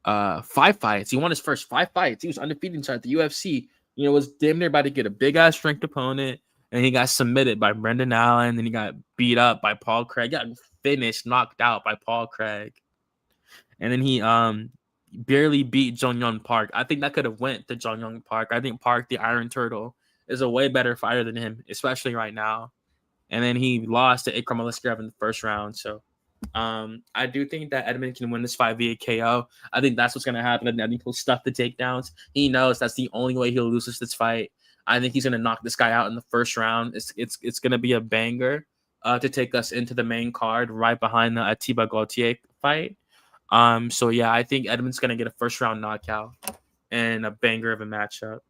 [SPEAKER 2] 5 fights. He won his first 5 fights. He was undefeated inside the UFC. Was damn near about to get a big ass ranked opponent, and he got submitted by Brendan Allen. Then he got beat up by Paul Craig. Got finished, knocked out by Paul Craig, and then he barely beat Jong Young Park. I think that could have went to Jong Young Park. I think Park, the Iron Turtle, is a way better fighter than him, especially right now. And then he lost to Ikram Aliskerov in the first round. So I do think that Edmund can win this fight via KO. I think that's what's going to happen. I think he'll stuff the takedowns. He knows that's the only way he'll lose this fight. I think he's going to knock this guy out in the first round. It's going to be a banger to take us into the main card right behind the Atiba Gauthier fight. So yeah, I think Edmund's going to get a first round knockout and a banger of a matchup.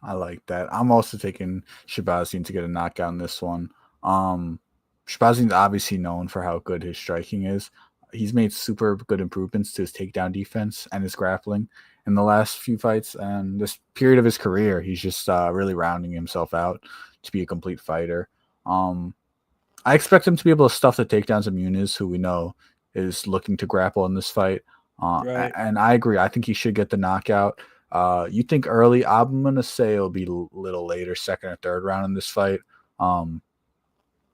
[SPEAKER 1] I like that. I'm also taking Shabazian to get a knockout in this one. Shabazian's obviously known for how good his striking is. He's made super good improvements to his takedown defense and his grappling in the last few fights. And this period of his career, he's just really rounding himself out to be a complete fighter. I expect him to be able to stuff the takedowns of Muniz, who we know is looking to grapple in this fight.
[SPEAKER 2] Right.
[SPEAKER 1] And I agree. I think he should get the knockout. You think early? I'm gonna say it'll be a little later, second or third round in this fight. Um,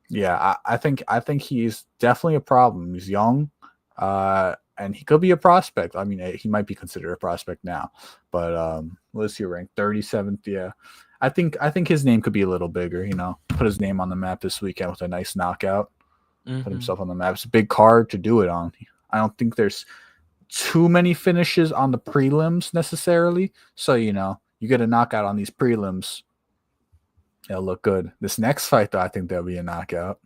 [SPEAKER 1] yeah, I think he's definitely a problem. He's young, and he could be a prospect. I mean, he might be considered a prospect now, but let's see, rank 37th. Yeah, I think his name could be a little bigger. Put his name on the map this weekend with a nice knockout. Put
[SPEAKER 2] Mm-hmm.
[SPEAKER 1] himself on the map. It's a big card to do it on. I don't think there's too many finishes on the prelims necessarily. So you get a knockout on these prelims, it'll look good. This next fight, though, I think there'll be a knockout.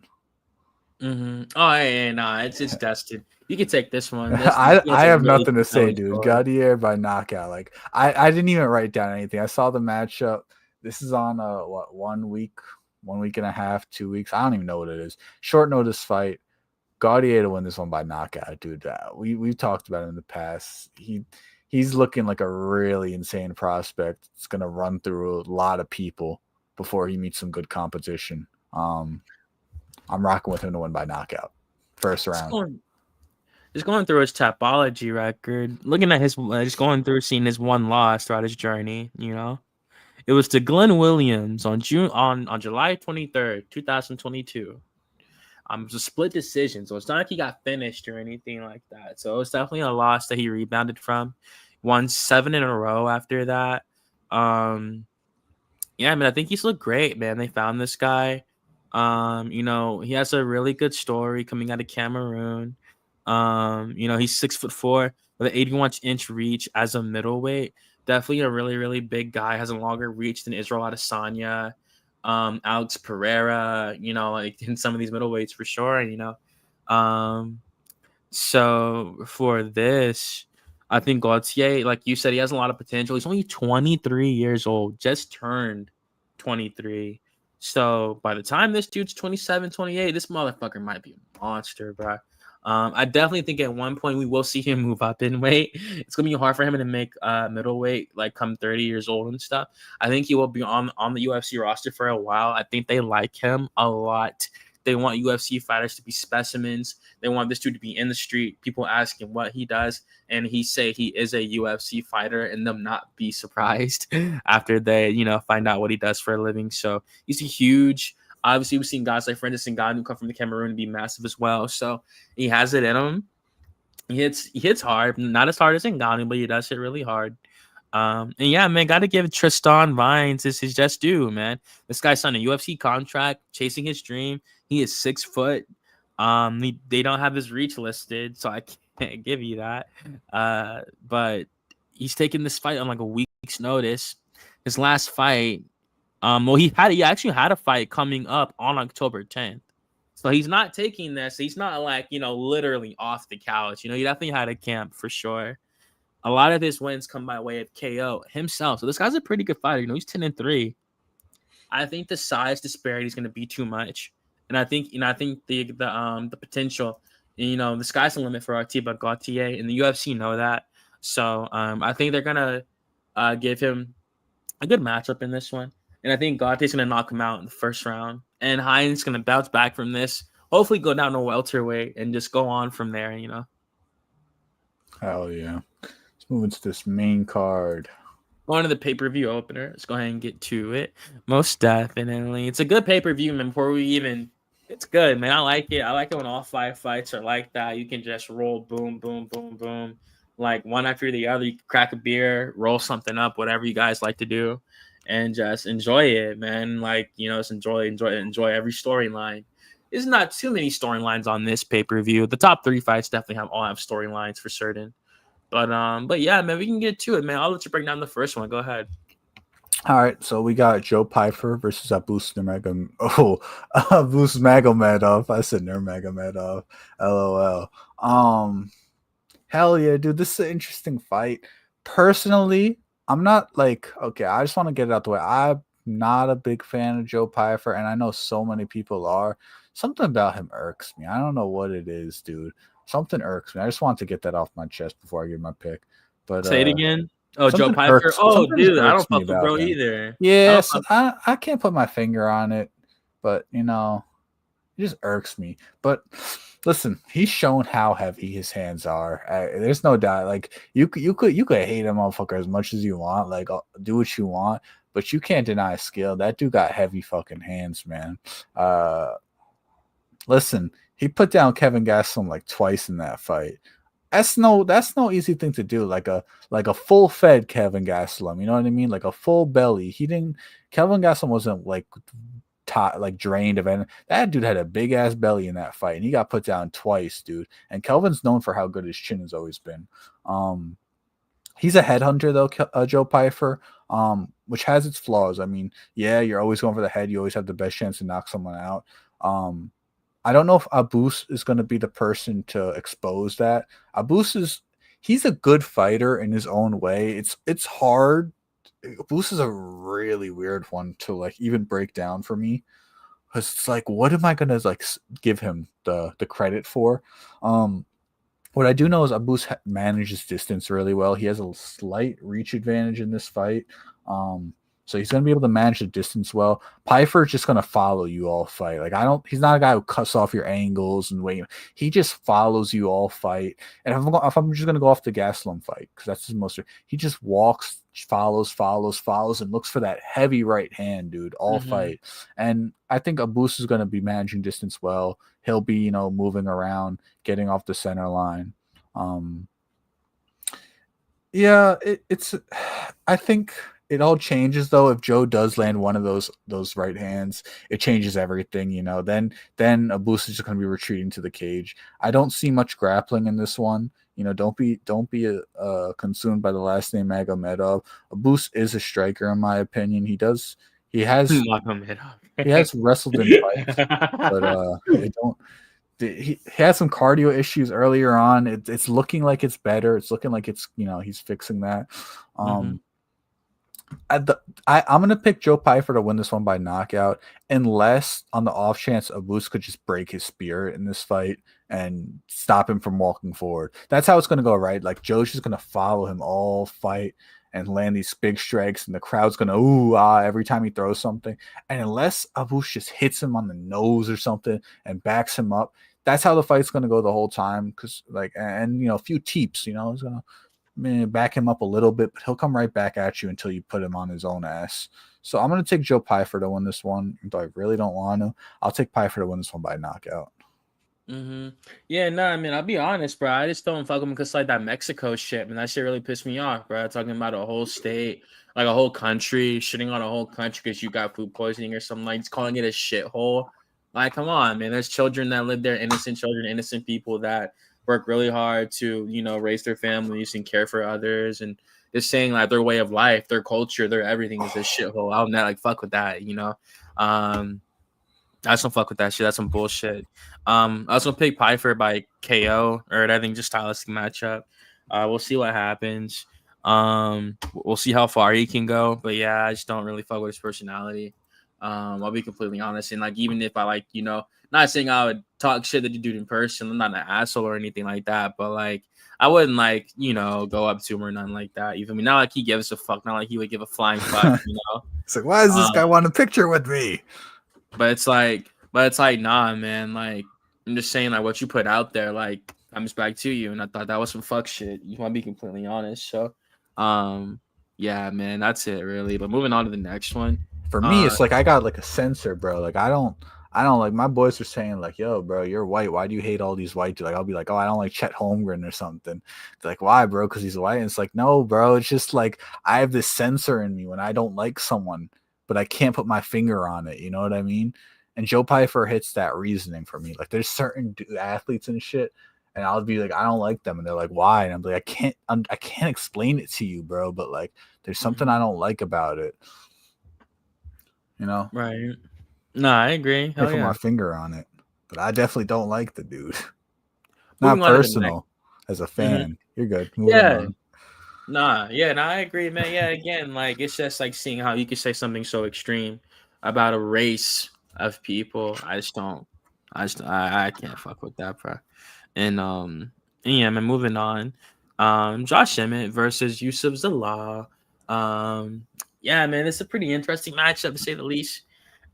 [SPEAKER 2] Mm-hmm. Oh, yeah, nah, it's destined. You can take this one.
[SPEAKER 1] I
[SPEAKER 2] That's a
[SPEAKER 1] have
[SPEAKER 2] really
[SPEAKER 1] nothing to say,
[SPEAKER 2] compelling
[SPEAKER 1] dude.
[SPEAKER 2] story.
[SPEAKER 1] Gaudier by knockout. Like I didn't even write down anything. I saw the matchup. This is on what 1 week and a half, 2 weeks. I don't even know what it is. Short notice fight. Gaudier to win this one by knockout, dude. We've talked about it in the past. He's looking like a really insane prospect. It's gonna run through a lot of people before he meets some good competition. I'm rocking with him to win by knockout, first
[SPEAKER 2] Just
[SPEAKER 1] round.
[SPEAKER 2] going, just going through his Tapology record, looking at his, just going through, seeing his one loss throughout his journey. It was to Glenn Williams on July 23rd, 2022. It was a split decision, so it's not like he got finished or anything like that. So it was definitely a loss that he rebounded from. Won 7 in a row after that. Yeah, I mean, I think he's looked great, man. They found this guy. He has a really good story coming out of Cameroon. He's 6'4" with an 81-inch reach as a middleweight. Definitely a really, really big guy. Has a longer reach than Israel Adesanya, Alex Pereira. Like in some of these middleweights for sure. So for this, I think Gauthier, like you said, he has a lot of potential. He's only 23 years old, just turned 23. So by the time this dude's 27, 28, this motherfucker might be a monster, bro. I definitely think at one point we will see him move up in weight. It's gonna be hard for him to make middleweight like come 30 years old and stuff. I think he will be on the UFC roster for a while. I think they like him a lot. They want UFC fighters to be specimens. They want this dude to be in the street, people asking what he does, and he say he is a UFC fighter, and them not be surprised after they, find out what he does for a living. So he's a huge. Obviously, we've seen guys like Francis Ngannou come from the Cameroon and be massive as well. So he has it in him. He hits hard, not as hard as Ngannou, but he does hit really hard. And yeah, man, got to give Tristan Vines his just due, man. This guy signed a UFC contract, chasing his dream. He is 6 foot. They don't have his reach listed, so I can't give you that. But he's taking this fight on like a week's notice. His last fight, he actually had a fight coming up on October 10th. So he's not taking this. He's not like, literally off the couch. He definitely had a camp for sure. A lot of his wins come by way of KO himself. So this guy's a pretty good fighter. He's 10-3. I think the size disparity is going to be too much, and I think the potential. The sky's the limit for Artiba Gauthier, and the UFC know that. So I think they're gonna give him a good matchup in this one, and I think Gauthier's going to knock him out in the first round, and Hines going to bounce back from this. Hopefully, go down to welterweight and just go on from there.
[SPEAKER 1] Hell yeah. Let's move into this main card.
[SPEAKER 2] Going to the pay-per-view opener. Let's go ahead and get to it. Most definitely. It's a good pay-per-view, man. It's good, man. I like it. I like it when all 5 fights are like that. You can just roll boom, boom, boom, boom. Like one after the other. You can crack a beer, roll something up, whatever you guys like to do, and just enjoy it, man. Like, just enjoy every storyline. There's not too many storylines on this pay-per-view. The top 3 fights definitely all have storylines for certain. But yeah, man, we can get to it, man. I'll let you break down the first one. Go ahead.
[SPEAKER 1] All right, so we got Joe Pyfer versus Abus Nurmagomedov. Abus Magomedov. I said Nurmagomedov. LOL. Hell yeah, dude. This is an interesting fight. Personally, I'm not like, okay, I just want to get it out the way. I'm not a big fan of Joe Pyfer, and I know so many people are. Something about him irks me. I don't know what it is, dude. Something irks me. I just want to get that off my chest before I give my pick. But
[SPEAKER 2] say it again. Oh, Joe Pyfer. Dude, I don't fuck with bro either.
[SPEAKER 1] Yeah, I can't put my finger on it, but it just irks me. But Listen, he's shown how heavy his hands are. There's no doubt. Like you could hate a motherfucker as much as you want. Like do what you want, but you can't deny skill. That dude got heavy fucking hands, man. Uh, Listen, he put down Kevin Gastelum like twice in that fight. That's no easy thing to do. Like a full fed Kevin Gastelum, you know what I mean? Like a full belly. He didn't. Kevin Gastelum wasn't like drained of anything. That dude had a big ass belly in that fight, and he got put down twice, dude. And Kelvin's known for how good his chin has always been. He's a headhunter though, Joe Pyfer, which has its flaws. I mean, yeah, you're always going for the head. You always have the best chance to knock someone out. I don't know if Abus is going to be the person to expose that. He's a good fighter in his own way. It's hard. Abus is a really weird one to like even break down for me, because it's like, what am I going to like give him the credit for? What I do know is Abus manages distance really well. He has a slight reach advantage in this fight. So he's going to be able to manage the distance well. Pyfer's just going to follow you all fight. Like he's not a guy who cuts off your angles and wait. He just follows you all fight. And if I'm just going to go off the Gastelum fight, because that's his most, he just walks, follows, and looks for that heavy right hand, dude, all fight. And I think Abus is going to be managing distance well. He'll be, moving around, getting off the center line. I think it all changes though if Joe does land one of those right hands. It changes everything, Then Abus is just going to be retreating to the cage. I don't see much grappling in this one. Don't be consumed by the last name Magomedov. Abus is a striker in my opinion. He has wrestled in fights, but he had some cardio issues earlier on. It's looking like it's better. It's looking like it's he's fixing that. I'm gonna pick Joe Pyfer to win this one by knockout, unless on the off chance Abus could just break his spirit in this fight and stop him from walking forward. That's how it's gonna go, right? Like Joe's just gonna follow him all fight and land these big strikes, and the crowd's gonna ooh ah every time he throws something. And unless Abus just hits him on the nose or something and backs him up, that's how the fight's gonna go the whole time. Because a few teeps, he's gonna back him up a little bit, but he'll come right back at you until you put him on his own ass. So I'm going to take Joe Pyfer to win this one, though I really don't want to. I'll take Pyfer to win this one by knockout.
[SPEAKER 2] Yeah, no, I mean, I'll be honest, bro. I just don't fuck with him because like that Mexico shit, man. That shit really pissed me off, bro. Talking about a whole state, like a whole country, shitting on a whole country because you got food poisoning or something, like calling it a shithole. Like, come on, man. There's children that live there, innocent children, innocent people that work really hard to, raise their families and care for others, and just saying like their way of life, their culture, their everything is a shithole. I'll not like fuck with that, I just don't fuck with that shit. That's some bullshit. I was gonna pick Pyfer by KO, or I think just stylistic matchup. We'll see what happens. We'll see how far he can go. But yeah, I just don't really fuck with his personality. I'll be completely honest. And like, even if I not saying I would talk shit that you do in person, I'm not an asshole or anything like that. But like, I wouldn't go up to him or nothing like that. You feel me? Not like he gives a fuck. Not like he would give a flying fuck.
[SPEAKER 1] It's like, why does this guy want a picture with me?
[SPEAKER 2] But it's like, nah, man. Like, I'm just saying, like, what you put out there, like, I'm just back to you. And I thought that was some fuck shit. You want to be completely honest. So, yeah, man, that's it, really. But moving on to the next one.
[SPEAKER 1] For me, it's like I got like a sensor, bro. Like I don't like, my boys are saying like, yo, bro, you're white. Why do you hate all these white dudes? Like, I'll be like, oh, I don't like Chet Holmgren or something. They're like, why, bro? Because he's white. And it's like, no, bro. It's just like I have this sensor in me when I don't like someone, but I can't put my finger on it. You know what I mean? And Joe Pyfer hits that reasoning for me. Like, there's certain athletes and shit, and I'll be like, I don't like them, and they're like, why? And I'm like, I can't explain it to you, bro. But like, there's something I don't like about it.
[SPEAKER 2] Right? No, I agree.
[SPEAKER 1] I put my finger on it, but I definitely don't like the dude. Not personal, as a fan. You're good. Moving on.
[SPEAKER 2] Nah, I agree, man. Yeah, again, like, it's just like seeing how you could say something so extreme about a race of people. I can't fuck with that, bro. And yeah, man, moving on. Josh Emmett versus Yusuf Zalal. Yeah, man, it's a pretty interesting matchup to say the least.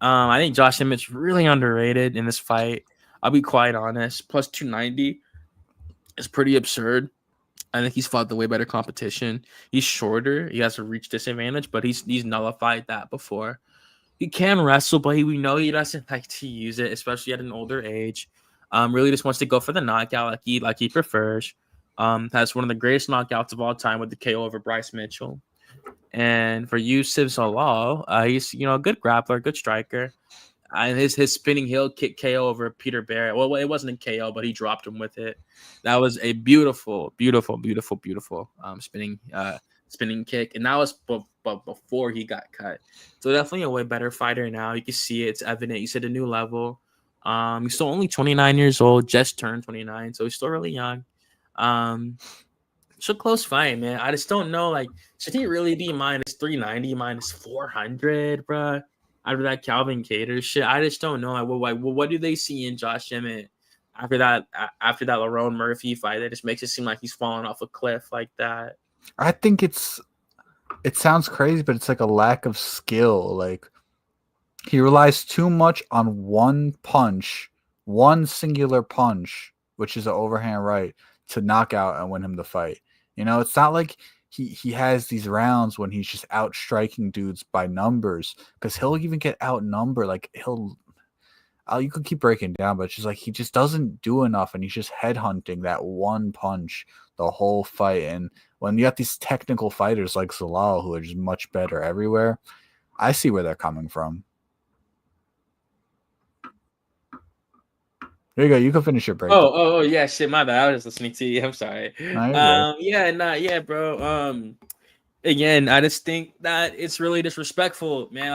[SPEAKER 2] I think Josh Emmett's really underrated in this fight. I'll be quite honest. Plus 290 is pretty absurd. I think he's fought the way better competition. He's shorter. He has a reach disadvantage, but he's nullified that before. He can wrestle, but we know he doesn't like to use it, especially at an older age. Really just wants to go for the knockout like he prefers. Has one of the greatest knockouts of all time with the KO over Bryce Mitchell. And for Yusuf Zalal, he's a good grappler, good striker. And his spinning heel kick KO over Peter Barrett. Well, it wasn't a KO, but he dropped him with it. That was a beautiful, beautiful, beautiful, beautiful spinning kick, and that was before he got cut. So definitely a way better fighter now. You can see it; it's evident. He's at a new level. He's still only 29 years old, just turned 29, so he's still really young. It's a close fight, man. I just don't know. Like, should he really be minus 390, minus 400, bruh? After that Calvin Kattar shit, I just don't know. What do they see in Josh Emmett after that Lerone Murphy fight that just makes it seem like he's falling off a cliff like that?
[SPEAKER 1] I think it sounds crazy, but it's like a lack of skill. Like, he relies too much on one singular punch, which is an overhand right, to knock out and win him the fight. It's not like he has these rounds when he's just out striking dudes by numbers, because he'll even get outnumbered. Like, you could keep breaking down, but it's just like he just doesn't do enough, and he's just headhunting that one punch the whole fight. And when you got these technical fighters like Zalal who are just much better everywhere, I see where they're coming from. There you go. You can finish your break.
[SPEAKER 2] Oh, yeah, shit, my bad. I was just listening to you. I'm sorry.
[SPEAKER 1] No,
[SPEAKER 2] Bro. Again, I just think that it's really disrespectful, man.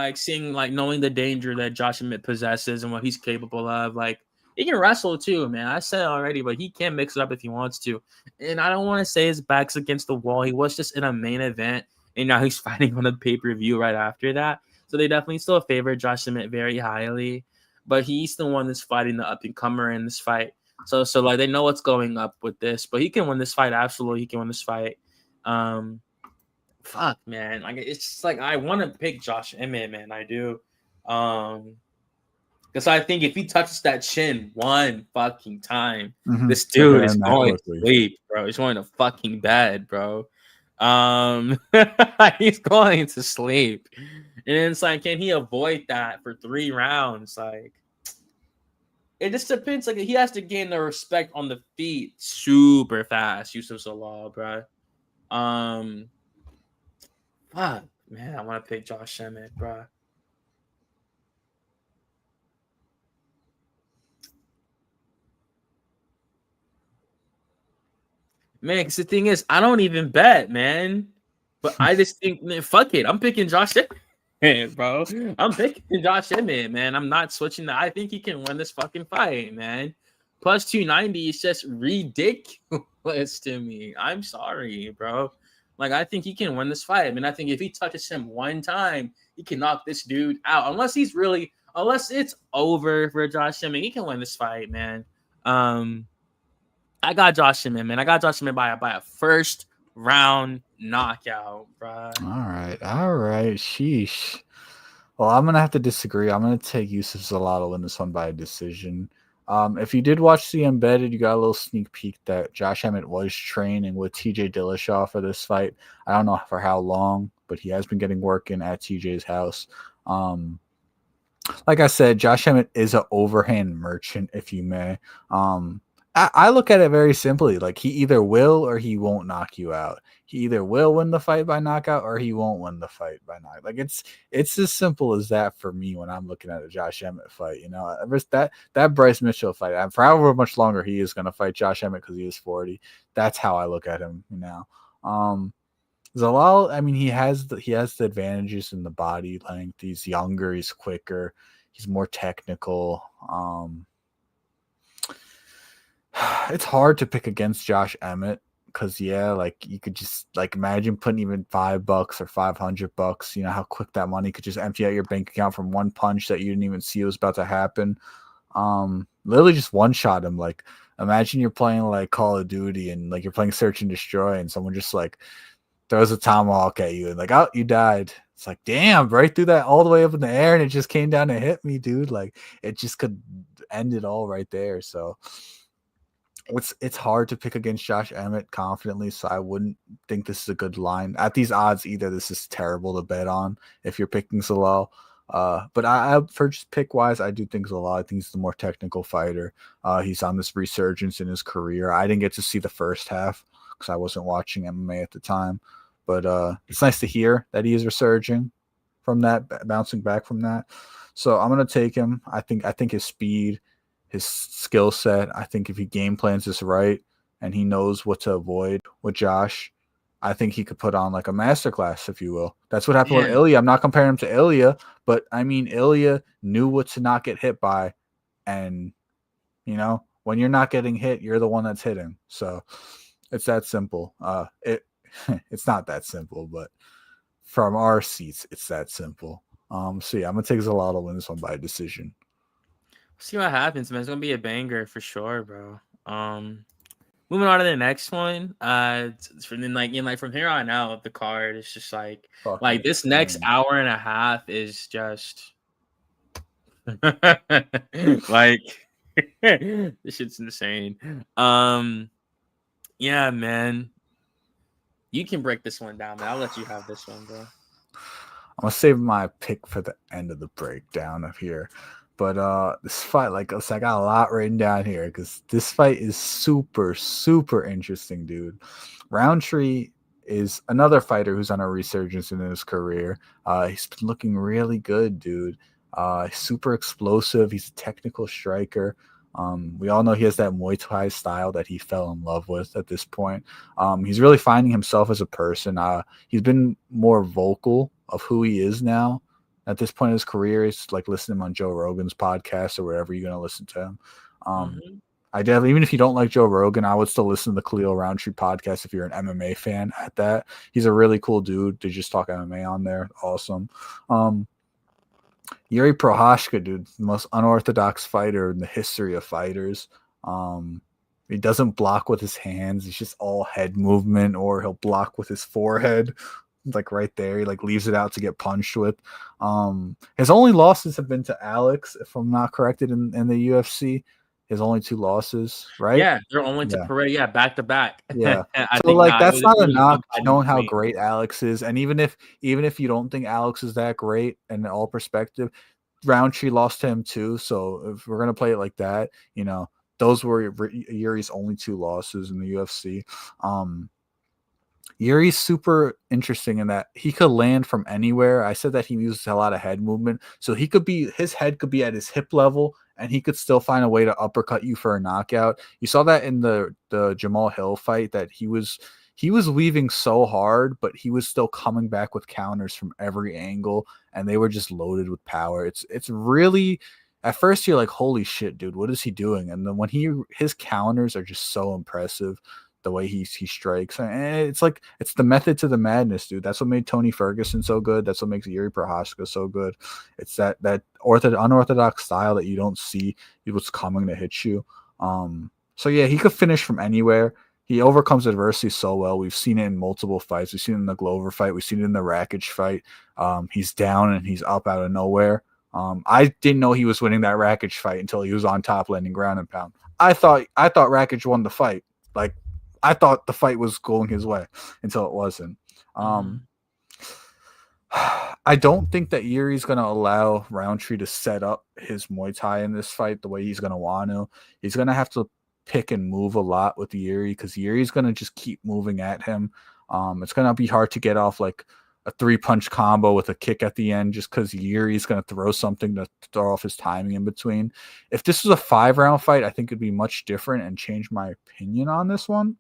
[SPEAKER 2] Like, knowing the danger that Josh Emmett possesses and what he's capable of. Like, he can wrestle too, man. I said it already, but he can mix it up if he wants to. And I don't want to say his back's against the wall. He was just in a main event, and now he's fighting on a pay-per-view right after that. So they definitely still favor Josh Emmett very highly. But he's the one that's fighting the up-and-comer in this fight. So like, they know what's going up with this. But he can win this fight. Absolutely, he can win this fight. Fuck, man. Like, it's just like, I want to pick Josh Emmett, man. I do. Because I think if he touches that chin one fucking time, this dude is going to sleep, bro. He's going to fucking bed, bro. He's going to sleep. And it's like, can he avoid that for 3 rounds? Like, it just depends. Like, he has to gain the respect on the feet super fast, Yusuf Zalal, bro. Fuck, man, I want to pick Josh Emmett, bro. Man, because the thing is, I don't even bet, man. But I just think, man, fuck it. I'm picking Josh Emmett, bro. I'm picking Josh Emmett, man. I'm not switching that. I think he can win this fucking fight, man. Plus 290 is just ridiculous to me. I'm sorry, bro. Like, I think he can win this fight. I mean, I think if he touches him one time, he can knock this dude out. Unless it's over for Josh Emmett, he can win this fight, man. I got Josh Emmett, man. I got Josh Emmett by a first round knockout, bro.
[SPEAKER 1] All right. Sheesh. Well, I'm gonna have to disagree. I'm gonna take Yusuf Zalal to win this one by a decision. If you did watch the Embedded, you got a little sneak peek that Josh Emmett was training with TJ Dillashaw for this fight. I don't know for how long, but he has been getting work in at TJ's house. Like I said, Josh Emmett is an overhand merchant, if you may. I look at it very simply. Like, he either will or he won't knock you out. He either will win the fight by knockout or he won't win the fight by knockout. Like, it's as simple as that for me when I'm looking at a Josh Emmett fight. That Bryce Mitchell fight, for however much longer he is going to fight Josh Emmett because he is 40. That's how I look at him now. Zalal, I mean, he has the advantages in the body length. He's younger. He's quicker. He's more technical. It's hard to pick against Josh Emmett because, like, you could just, like, imagine putting even $5 or $500. You know how quick that money could just empty out your bank account from one punch that you didn't even see was about to happen. Literally just one shot him. Like, imagine you're playing like Call of Duty and like you're playing Search and Destroy, and someone just like throws a tomahawk at you and like, oh, you died. It's like, damn, right through that all the way up in the air, and it just came down and hit me, dude. Like, it just could end it all right there. So it's hard to pick against Josh Emmett confidently, so I wouldn't think this is a good line. At these odds either, this is terrible to bet on if you're picking Zalal. But I for just pick wise, I do think Zalal. I think he's the more technical fighter. He's on this resurgence in his career. I didn't get to see the first half because I wasn't watching MMA at the time. But it's nice to hear that he is resurging from that, bouncing back from that. So I'm gonna take him. I think his speed, his skill set. I think if he game plans this right and he knows what to avoid with Josh, I think he could put on like a masterclass, if you will. That's what happened with
[SPEAKER 2] Yeah.
[SPEAKER 1] Ilya. I'm not comparing him to Ilya, but I mean Ilya knew what to not get hit by, and when you're not getting hit, you're the one that's hitting. So it's that simple. It's not that simple, but from our seats, it's that simple. So yeah, I'm gonna take Zalal to win this one by decision.
[SPEAKER 2] See what happens, man. It's gonna be a banger for sure, bro. Moving on to the next one. From from here on out, the card is just like
[SPEAKER 1] Fucking
[SPEAKER 2] this next
[SPEAKER 1] insane.
[SPEAKER 2] hour and a half is just like this shit's insane. Yeah, man. You can break this one down, man. I'll let you have this one, bro.
[SPEAKER 1] I'm gonna save my pick for the end of the breakdown of here. But this fight, I got a lot written down here because this fight is super, super interesting, dude. Roundtree is another fighter who's on a resurgence in his career. He's been looking really good, dude. Super explosive. He's a technical striker. We all know he has that Muay Thai style that he fell in love with at this point. He's really finding himself as a person. He's been more vocal of who he is now. At this point in his career, he's like listening on Joe Rogan's podcast or wherever you're going to listen to him. I definitely, even if you don't like Joe Rogan, I would still listen to the Khalil Roundtree podcast if you're an MMA fan at that. He's a really cool dude to just talk MMA on there. Awesome. Yuri Prochazka, dude, the most unorthodox fighter in the history of fighters. He doesn't block with his hands. He's just all head movement, or he'll block with his forehead. Like right there, he like leaves it out to get punched with. His only losses have been to Alex, if I'm not corrected, in the UFC. His only 2 losses, right?
[SPEAKER 2] Yeah, they're only to Pereira. Yeah, back to back.
[SPEAKER 1] Yeah.
[SPEAKER 2] I
[SPEAKER 1] So
[SPEAKER 2] think
[SPEAKER 1] that's not a knock,
[SPEAKER 2] one
[SPEAKER 1] knowing how
[SPEAKER 2] between.
[SPEAKER 1] great Alex is, and even if you don't think Alex is that great in all perspective, Roundtree lost to him too. So if we're gonna play it like that, those were Yuri's only 2 losses in the UFC. Yuri's super interesting in that he could land from anywhere. I said that he uses a lot of head movement. So his head could be at his hip level and he could still find a way to uppercut you for a knockout. You saw that in the Jamal Hill fight, that he was weaving so hard, but he was still coming back with counters from every angle, and they were just loaded with power. It's really, at first you're like, holy shit, dude, what is he doing? And then when his counters are just so impressive. The way he strikes, and it's the method to the madness, dude. That's what made Tony Ferguson so good. That's what makes Yuri Prochazka so good. It's that unorthodox style that you don't see what's coming to hit you. So yeah, he could finish from anywhere. He overcomes adversity so well. We've seen it in multiple fights. We've seen it in the Glover fight. We've seen it in the Rakic fight. He's down and he's up out of nowhere. I didn't know he was winning that Rakic fight until he was on top, landing ground and pound. I thought Rakic won the fight. I thought the fight was going his way until it wasn't. I don't think that Yuri's going to allow Roundtree to set up his Muay Thai in this fight the way he's going to want to. He's going to have to pick and move a lot with Yuri because Yuri's going to just keep moving at him. It's going to be hard to get off like a 3-punch combo with a kick at the end just because Yuri's going to throw something to throw off his timing in between. If this was a 5-round fight, I think it'd be much different and change my opinion on this one.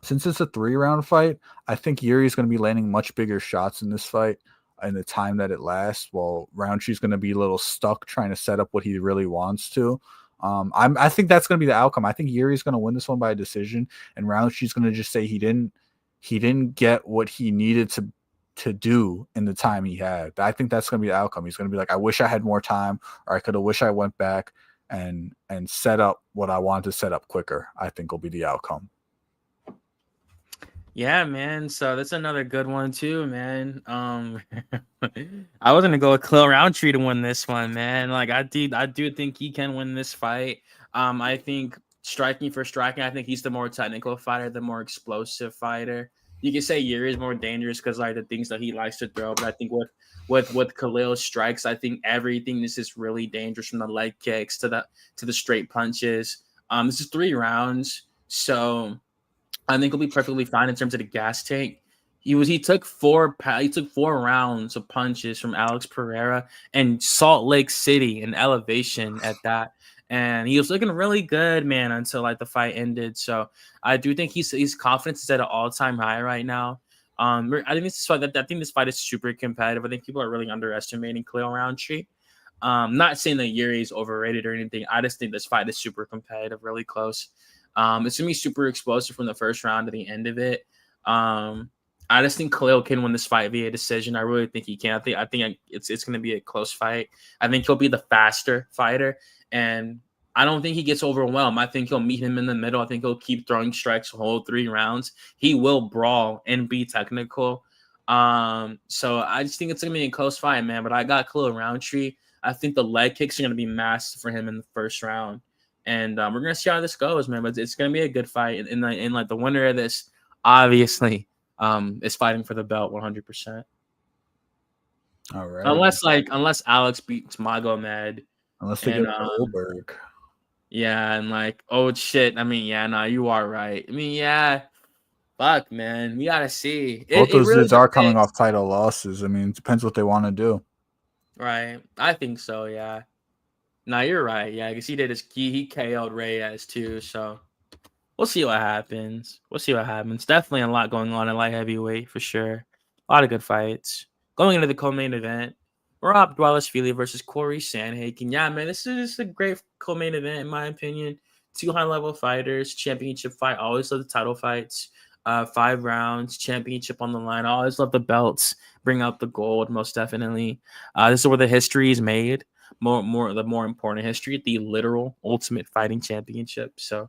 [SPEAKER 1] Since it's a 3-round fight, I think Yuri's going to be landing much bigger shots in this fight in the time that it lasts, while Roundtree's going to be a little stuck trying to set up what he really wants to. I think that's going to be the outcome. I think Yuri's going to win this one by a decision, and Roundtree's going to just say he didn't get what he needed to do in the time he had. I think that's going to be the outcome. He's going to be like, I wish I had more time, or I wish I went back and set up what I wanted to set up quicker. I think will be the outcome.
[SPEAKER 2] Yeah, man. So that's another good one too, man. I was gonna go with Khalil Roundtree to win this one, man. Like I do think he can win this fight. I think striking for striking, I think he's the more technical fighter, the more explosive fighter. You can say Yuri is more dangerous because like the things that he likes to throw, but I think with Khalil's strikes, I think everything this is really dangerous from the leg kicks to the straight punches. This is 3 rounds, so I think he'll be perfectly fine in terms of the gas tank. He took he took 4 rounds of punches from Alex Pereira and Salt Lake City in elevation at that. And he was looking really good, man, until like the fight ended. So I do think his confidence is at an all-time high right now. I think this fight is super competitive. I think people are really underestimating Khalil Roundtree. Not saying that Yuri is overrated or anything. I just think this fight is super competitive, really close. It's gonna be super explosive from the first round to the end of it. I just think Khalil can win this fight via decision. I really think he can. I think it's gonna be a close fight. I think he'll be the faster fighter, and I don't think he gets overwhelmed. I think he'll meet him in the middle. I think he'll keep throwing strikes the whole 3 rounds. He will brawl and be technical. So I just think it's gonna be a close fight, man. But I got Khalil Roundtree. I think the leg kicks are gonna be massive for him in the first round. And we're gonna see how this goes, man. But it's gonna be a good fight. And like the winner of this, obviously, is fighting for the belt 100%.
[SPEAKER 1] All right.
[SPEAKER 2] Unless Alex beats Magomed,
[SPEAKER 1] Unless they
[SPEAKER 2] and
[SPEAKER 1] get Goldberg.
[SPEAKER 2] yeah, and like oh shit. I mean, yeah, no, you are right. I mean, yeah, fuck, man, we gotta see.
[SPEAKER 1] Both
[SPEAKER 2] It
[SPEAKER 1] those
[SPEAKER 2] really
[SPEAKER 1] dudes are coming
[SPEAKER 2] depends,
[SPEAKER 1] off title losses. I mean, it depends what they want to do.
[SPEAKER 2] right? I think so. Yeah. No, you're right. Yeah, because he did he KO'd Reyes too. So we'll see what happens. We'll see what happens. Definitely a lot going on in light heavyweight for sure. A lot of good fights. Going into the co-main event, Rob Dvalishvili versus Corey Sandhagen. Yeah, man, this is a great co-main event in my opinion. 2 high-level fighters, championship fight. Always love the title fights. 5 rounds, championship on the line. I always love the belts. Bring out the gold, most definitely. This is where the history is made. The more important history, the literal ultimate fighting championship. So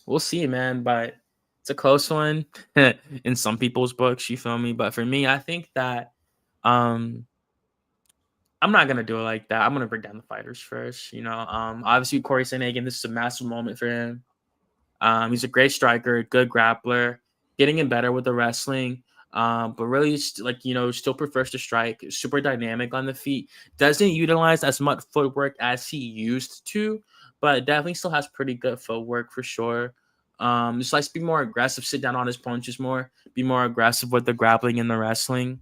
[SPEAKER 2] we'll see, man. But it's a close one in some people's books. You feel me? But for me, I think that um, I'm not gonna do it like that. I'm gonna break down the fighters first. Obviously Corey Sandhagen, this is a massive moment for him. He's a great striker, good grappler, getting in better with the wrestling. But really, still prefers to strike. Super dynamic on the feet. Doesn't utilize as much footwork as he used to, but definitely still has pretty good footwork for sure. Just likes to be more aggressive, sit down on his punches more, be more aggressive with the grappling and the wrestling.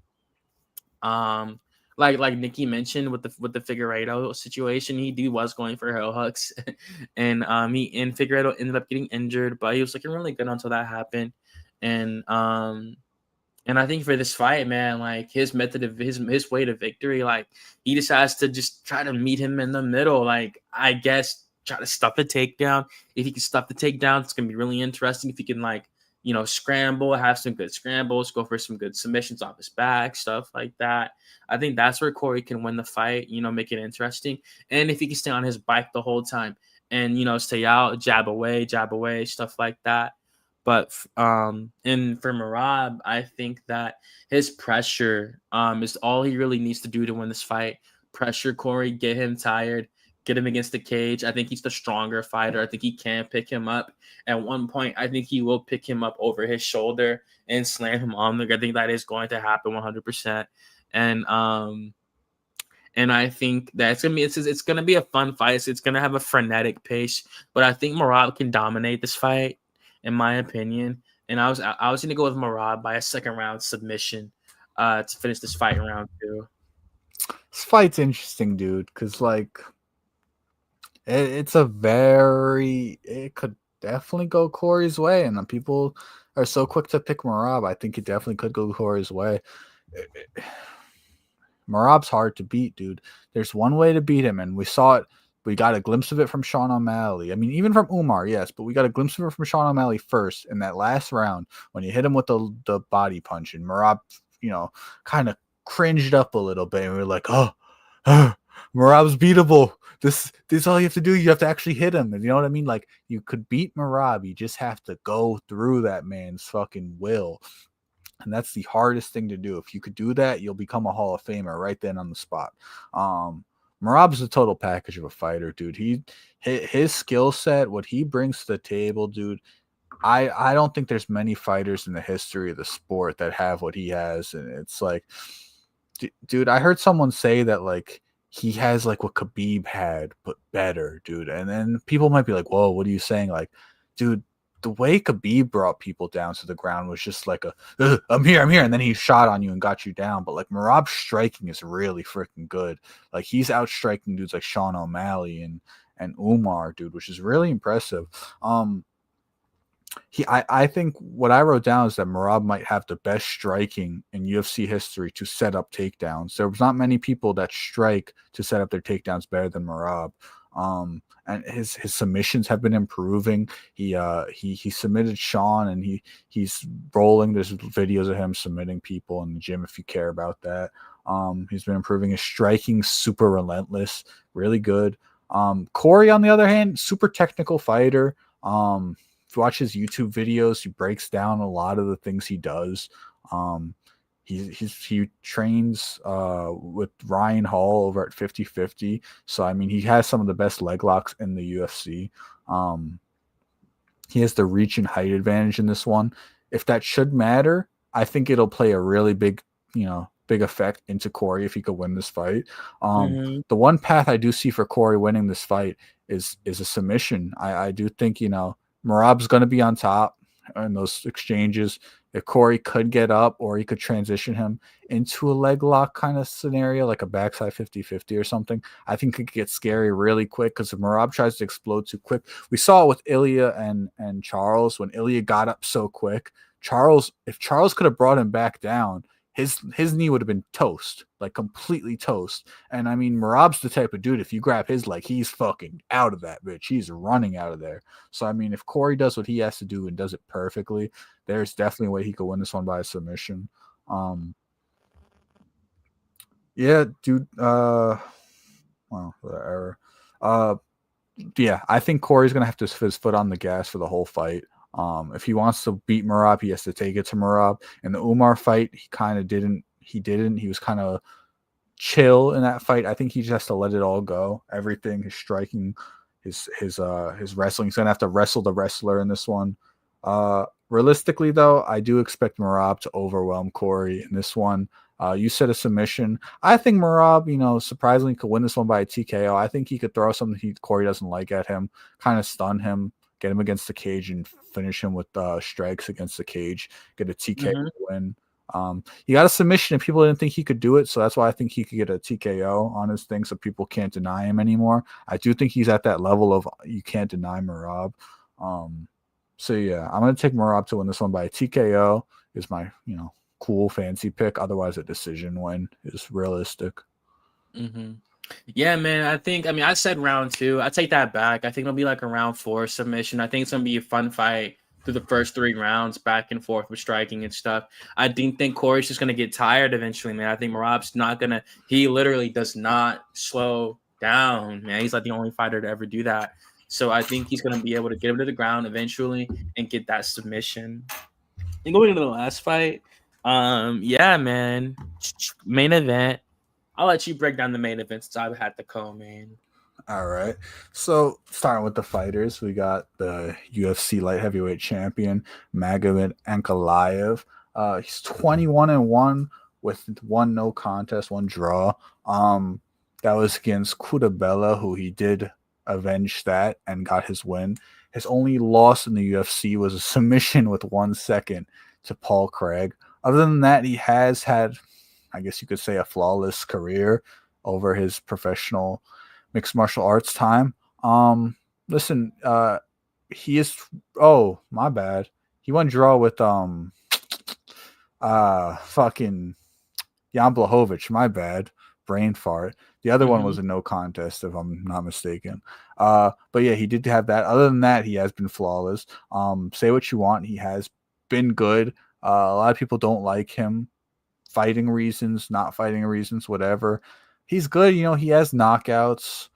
[SPEAKER 2] Um, like Nikki mentioned with the Figueiredo situation, he was going for heel hooks, and Figueiredo ended up getting injured, but he was looking really good until that happened, and and I think for this fight, man, like his method of his way to victory, like he just has to just try to meet him in the middle, like I guess try to stuff the takedown. If he can stuff the takedown, it's gonna be really interesting. If he can scramble, have some good scrambles, go for some good submissions off his back, stuff like that. I think that's where Corey can win the fight, make it interesting. And if he can stay on his bike the whole time and, stay out, jab away, stuff like that. But and for Marab, I think that his pressure is all he really needs to do to win this fight. Pressure Corey, get him tired, get him against the cage. I think he's the stronger fighter. I think he can pick him up. At one point, I think he will pick him up over his shoulder and slam him on the ground. I think that is going to happen 100%. And I think that it's gonna be a fun fight. It's gonna have a frenetic pace, but I think Marab can dominate this fight, in my opinion. And I was gonna go with Marab by a second round submission to finish this fight in round 2.
[SPEAKER 1] This fight's interesting, dude, because it could definitely go Corey's way, and people are so quick to pick Marab. I think it definitely could go Corey's way. Marab's hard to beat, dude. There's one way to beat him, and we saw it. We got a glimpse of it from Sean O'Malley. I mean, even from Umar, yes, but we got a glimpse of it from Sean O'Malley first in that last round when you hit him with the body punch, and Marab, kind of cringed up a little bit, and we were like, oh, Merab's beatable. This all you have to do. You have to actually hit him. And you know what I mean? Like, you could beat Merab. You just have to go through that man's fucking will. And that's the hardest thing to do. If you could do that, you'll become a Hall of Famer right then on the spot. Merab's a total package of a fighter, dude. His skill set, what he brings to the table, dude. I don't think there's many fighters in the history of the sport that have what he has, and it's like, dude, I heard someone say that like he has like what Khabib had, but better, dude. And then people might be like, "Whoa, what are you saying?" Like, dude, the way Khabib brought people down to the ground was just like I'm here, and then he shot on you and got you down. But like Merab's striking is really freaking good. Like he's outstriking dudes like Sean O'Malley and Umar, dude, which is really impressive. I think what I wrote down is that Merab might have the best striking in UFC history to set up takedowns. There was not many people that strike to set up their takedowns better than Merab. And his submissions have been improving. He submitted Sean, and he's rolling. There's videos of him submitting people in the gym if you care about that. He's been improving. His striking super relentless, really good. Corey, on the other hand, super technical fighter. If you watch his YouTube videos, he breaks down a lot of the things he does. He trains with Ryan Hall over at 50-50. So I mean, he has some of the best leg locks in the UFC. He has the reach and height advantage in this one. If that should matter, I think it'll play a really big effect into Corey if he could win this fight. The one path I do see for Corey winning this fight is a submission. I do think, Merab's going to be on top in those exchanges. If Corey could get up, or he could transition him into a leg lock kind of scenario, like a backside 50-50 or something, I think it could get scary really quick, because if Merab tries to explode too quick, we saw it with Ilya and Charles. When Ilya got up so quick, if Charles could have brought him back down, his knee would have been toast, like completely toast. And I mean, Merab's the type of dude, if you grab his leg, he's fucking out of that bitch. He's running out of there. So I mean, if Corey does what he has to do and does it perfectly, there's definitely a way he could win this one by a submission. Yeah, dude. Well, the error. Yeah, I think Corey's gonna have to have his foot on the gas for the whole fight. If he wants to beat Merab, he has to take it to Merab. In the Umar fight, he kind of didn't. He didn't. He was kind of chill in that fight. I think he just has to let it all go. Everything, his striking, his wrestling. He's gonna have to wrestle the wrestler in this one. Realistically, though, I do expect Merab to overwhelm Corey in this one. You said a submission. I think Merab, surprisingly could win this one by a TKO. I think he could throw something Corey doesn't like at him, kind of stun him, get him against the cage, and finish him with strikes against the cage, get a TKO win. He got a submission and people didn't think he could do it, so that's why I think he could get a TKO on his thing, so people can't deny him anymore. I do think he's at that level of you can't deny Merab. So yeah, I'm gonna take Merab to win this one by a TKO. Is my cool fancy pick. Otherwise, a decision win is realistic.
[SPEAKER 2] Yeah, man. I said round 2. I take that back. I think it'll be like a round 4 submission. I think it's gonna be a fun fight through the first 3 rounds, back and forth with striking and stuff. I think Corey's just gonna get tired eventually, man. I think Merab's not gonna. He literally does not slow down, man. He's like the only fighter to ever do that. So I think he's gonna be able to get him to the ground eventually and get that submission. And going into the last fight, yeah, man. Main event. I'll let you break down the main event since I've had the co-main.
[SPEAKER 1] All right. So starting with the fighters, we got the UFC light heavyweight champion, Magomed Ankalaev. He's 21-1 with 1 no contest, 1 draw. That was against Kudabella, who he did avenge that and got his win. His only loss in the UFC was a submission with 1 second to Paul Craig. Other than that, he has had, I guess you could say, a flawless career over his professional mixed martial arts time. Listen, he is. Oh, my bad. He won draw with fucking Jan Blachowicz. My bad. Brain fart. The other one was a no contest, if I'm not mistaken. But yeah, he did have that. Other than that, he has been flawless. Say what you want. He has been good. A lot of people don't like him. Fighting reasons, not fighting reasons, whatever. He's good. He has knockouts.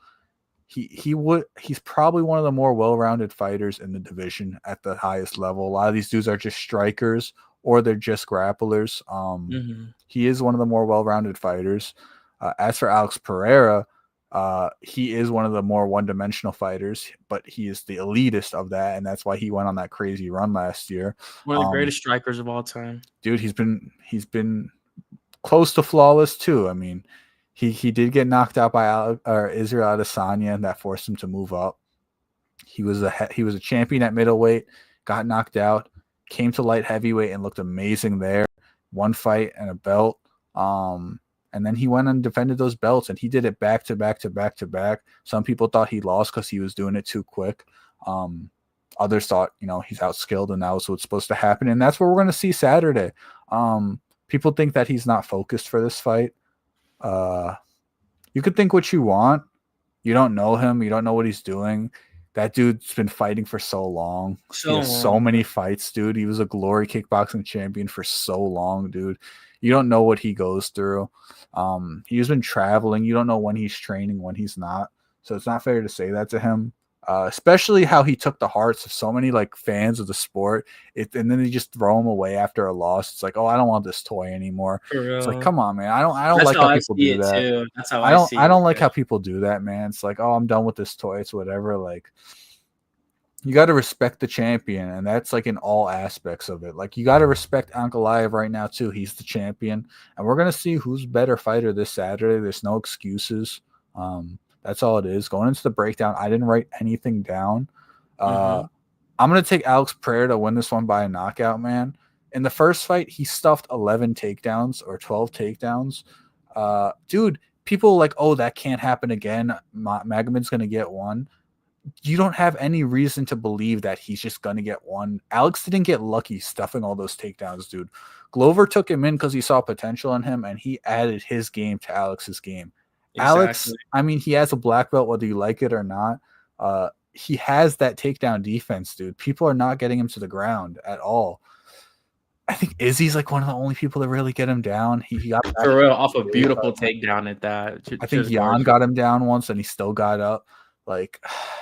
[SPEAKER 1] He's probably one of the more well-rounded fighters in the division at the highest level. A lot of these dudes are just strikers or they're just grapplers.
[SPEAKER 2] Mm-hmm.
[SPEAKER 1] He is one of the more well-rounded fighters. As for Alex Pereira, he is one of the more one-dimensional fighters, but he is the elitist of that, and that's why he went on that crazy run last year.
[SPEAKER 2] One of the greatest strikers of all time.
[SPEAKER 1] Dude, he's been close to flawless too. I mean, he did get knocked out by Israel Adesanya, and that forced him to move up. He was a champion at middleweight, got knocked out, came to light heavyweight and looked amazing there. One fight and a belt. And then he went and defended those belts, and he did it back to back to back to back. Some people thought he lost because he was doing it too quick. Others thought, he's outskilled, and that was what's supposed to happen. And that's what we're going to see Saturday. People think that he's not focused for this fight. You could think what you want. You don't know him. You don't know what he's doing. That dude's been fighting for so long. He has so many fights, dude. He was a glory kickboxing champion for so long, dude. You don't know what he goes through. He's been traveling. You don't know when he's training, when he's not. So it's not fair to say that to him. Especially how he took the hearts of so many fans of the sport, and then they just throw him away after a loss. It's like, oh, I don't want this toy anymore. It's like, come on, man. I don't like how people do that. Too. That's how I don't like how people do that, man. It's like, oh, I'm done with this toy. It's whatever. You got to respect the champion, and that's in all aspects of it. You got to respect Ankalaev right now too. He's the champion, and we're gonna see who's better fighter this Saturday. There's no excuses. That's all it is. Going into the breakdown, I didn't write anything down. I'm going to take Alex Pereira to win this one by a knockout, man. In the first fight, he stuffed 11 takedowns or 12 takedowns. Dude, people oh, that can't happen again. Magomad's going to get one. You don't have any reason to believe that he's just going to get one. Alex didn't get lucky stuffing all those takedowns, dude. Glover took him in because he saw potential in him, and he added his game to Alex's game. Exactly. Alex, I mean, he has a black belt, whether you like it or not. He has that takedown defense, dude. People are not getting him to the ground at all. I think Izzy's one of the only people that really get him down. He got
[SPEAKER 2] for real off a beautiful takedown at that.
[SPEAKER 1] I think Jan got him down once, and he still got up.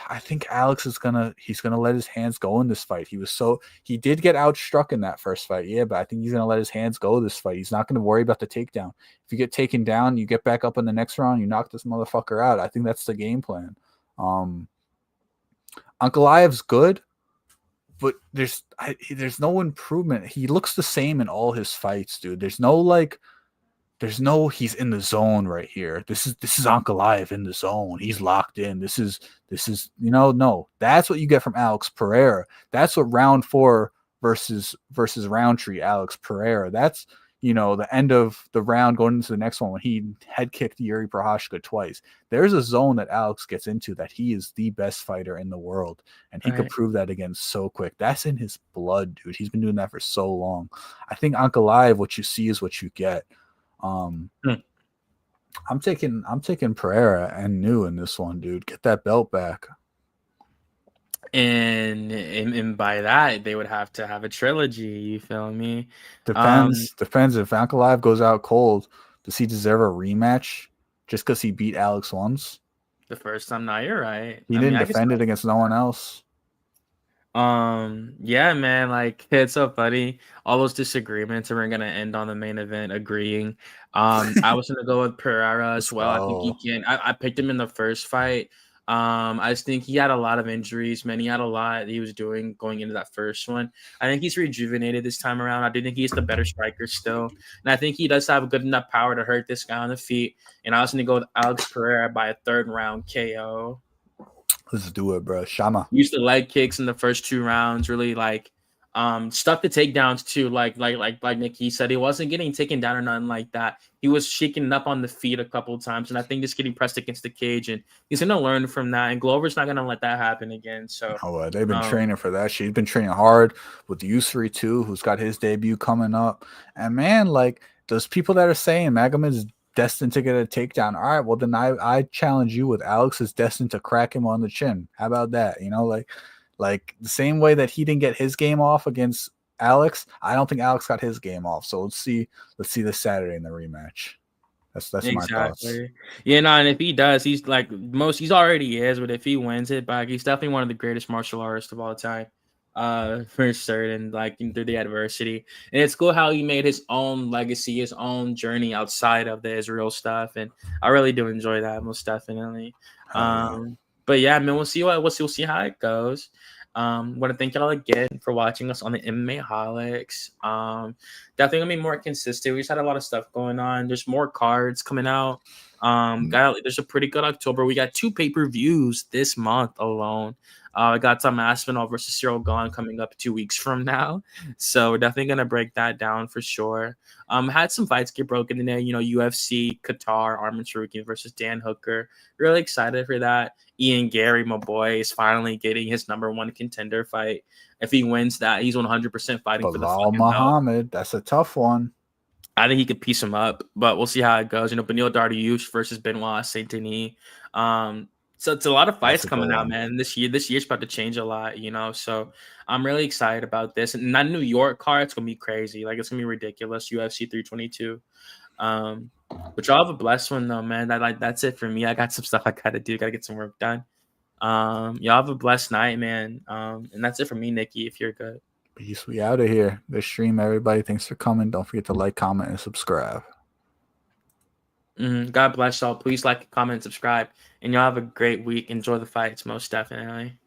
[SPEAKER 1] I think Alex he's gonna let his hands go in this fight. He did get outstruck in that first fight, yeah, but I think he's gonna let his hands go this fight. He's not gonna worry about the takedown. If you get taken down, you get back up in the next round, you knock this motherfucker out. I think that's the game plan. Ankalaev's good, but there's no improvement. He looks the same in all his fights, dude. There's no he's in the zone right here. This is Ankalaev in the zone. He's locked in. This is no. That's what you get from Alex Pereira. That's what round 4 versus Roundtree Alex Pereira. That's the end of the round going into the next one when he head kicked Yuri Prohashka twice. There's a zone that Alex gets into that he is the best fighter in the world, and he could prove that again so quick. That's in his blood, dude. He's been doing that for so long. I think Ankalaev, what you see is what you get. I'm taking Pereira and New in this one, dude. Get that belt back.
[SPEAKER 2] And by that, they would have to have a trilogy. You feel me?
[SPEAKER 1] Depends. If Ankalaev goes out cold, does he deserve a rematch just because he beat Alex once?
[SPEAKER 2] The first time, no, you're right.
[SPEAKER 1] He didn't defend it against no one else.
[SPEAKER 2] Yeah, man, it's so funny. All those disagreements, and we're gonna end on the main event agreeing. I was gonna go with Pereira as well. I think he can. I picked him in the first fight. I just think he had a lot of injuries, man. He had a lot he was doing going into that first one. I think he's rejuvenated this time around. I do think he's the better striker still. And I think he does have good enough power to hurt this guy on the feet. And I was going to go with Alex Pereira by a 3rd round KO.
[SPEAKER 1] Let's do it, bro. Shama.
[SPEAKER 2] Used the leg kicks in the first 2 rounds, really stuck the takedowns too. Like Nikki said, he wasn't getting taken down or nothing like that. He was shaking up on the feet a couple of times, and I think just getting pressed against the cage, and he's gonna learn from that. And Glover's not gonna let that happen again. So
[SPEAKER 1] they've been training for that. She's been training hard with Yusri too, who's got his debut coming up. And man, those people that are saying Magomed is destined to get a takedown. All right, well then I challenge you with Alex is destined to crack him on the chin. How about that? Like the same way that he didn't get his game off against Alex, I don't think Alex got his game off. So let's see this Saturday in the rematch. That's my thoughts.
[SPEAKER 2] Exactly. Yeah, no, and if he does, he's like he's already is, but if he wins it back, he's definitely one of the greatest martial artists of all time. For certain, like through the adversity. And it's cool how he made his own legacy, his own journey outside of the Israel stuff. And I really do enjoy that most definitely.
[SPEAKER 1] Hell yeah.
[SPEAKER 2] But yeah, man, we'll see how it goes. Want to thank y'all again for watching us on the MMAHOLICS. Definitely gonna be more consistent. We just had a lot of stuff going on. There's more cards coming out. There's a pretty good October. We got 2 pay-per-views this month alone. I got Tom Aspinall versus Cyril Gahn coming up 2 weeks from now. So we're definitely gonna break that down for sure. Had some fights get broken today. UFC, Qatar, Arman Tsarukyan versus Dan Hooker. Really excited for that. Ian Gary, my boy, is finally getting his #1 contender fight. If he wins that, he's 100% fighting for the
[SPEAKER 1] Bilal
[SPEAKER 2] fucking belt.
[SPEAKER 1] Muhammad, that's a tough one.
[SPEAKER 2] I think he could piece him up, but we'll see how it goes. Benil Dariush versus Benoit Saint Denis. So it's a lot of fights coming out, man. This year's about to change a lot, So I'm really excited about this. And that New York card, it's gonna be crazy. Like it's gonna be ridiculous. UFC 322. But y'all have a blessed one though, man. That's it for me. I got some stuff I gotta do. Gotta get some work done. Y'all have a blessed night, man. And that's it for me, Nikki. If you're good.
[SPEAKER 1] Peace. We out of here. This stream, everybody. Thanks for coming. Don't forget to like, comment, and subscribe.
[SPEAKER 2] God bless y'all. Please like, comment, and subscribe. And y'all have a great week. Enjoy the fights, most definitely.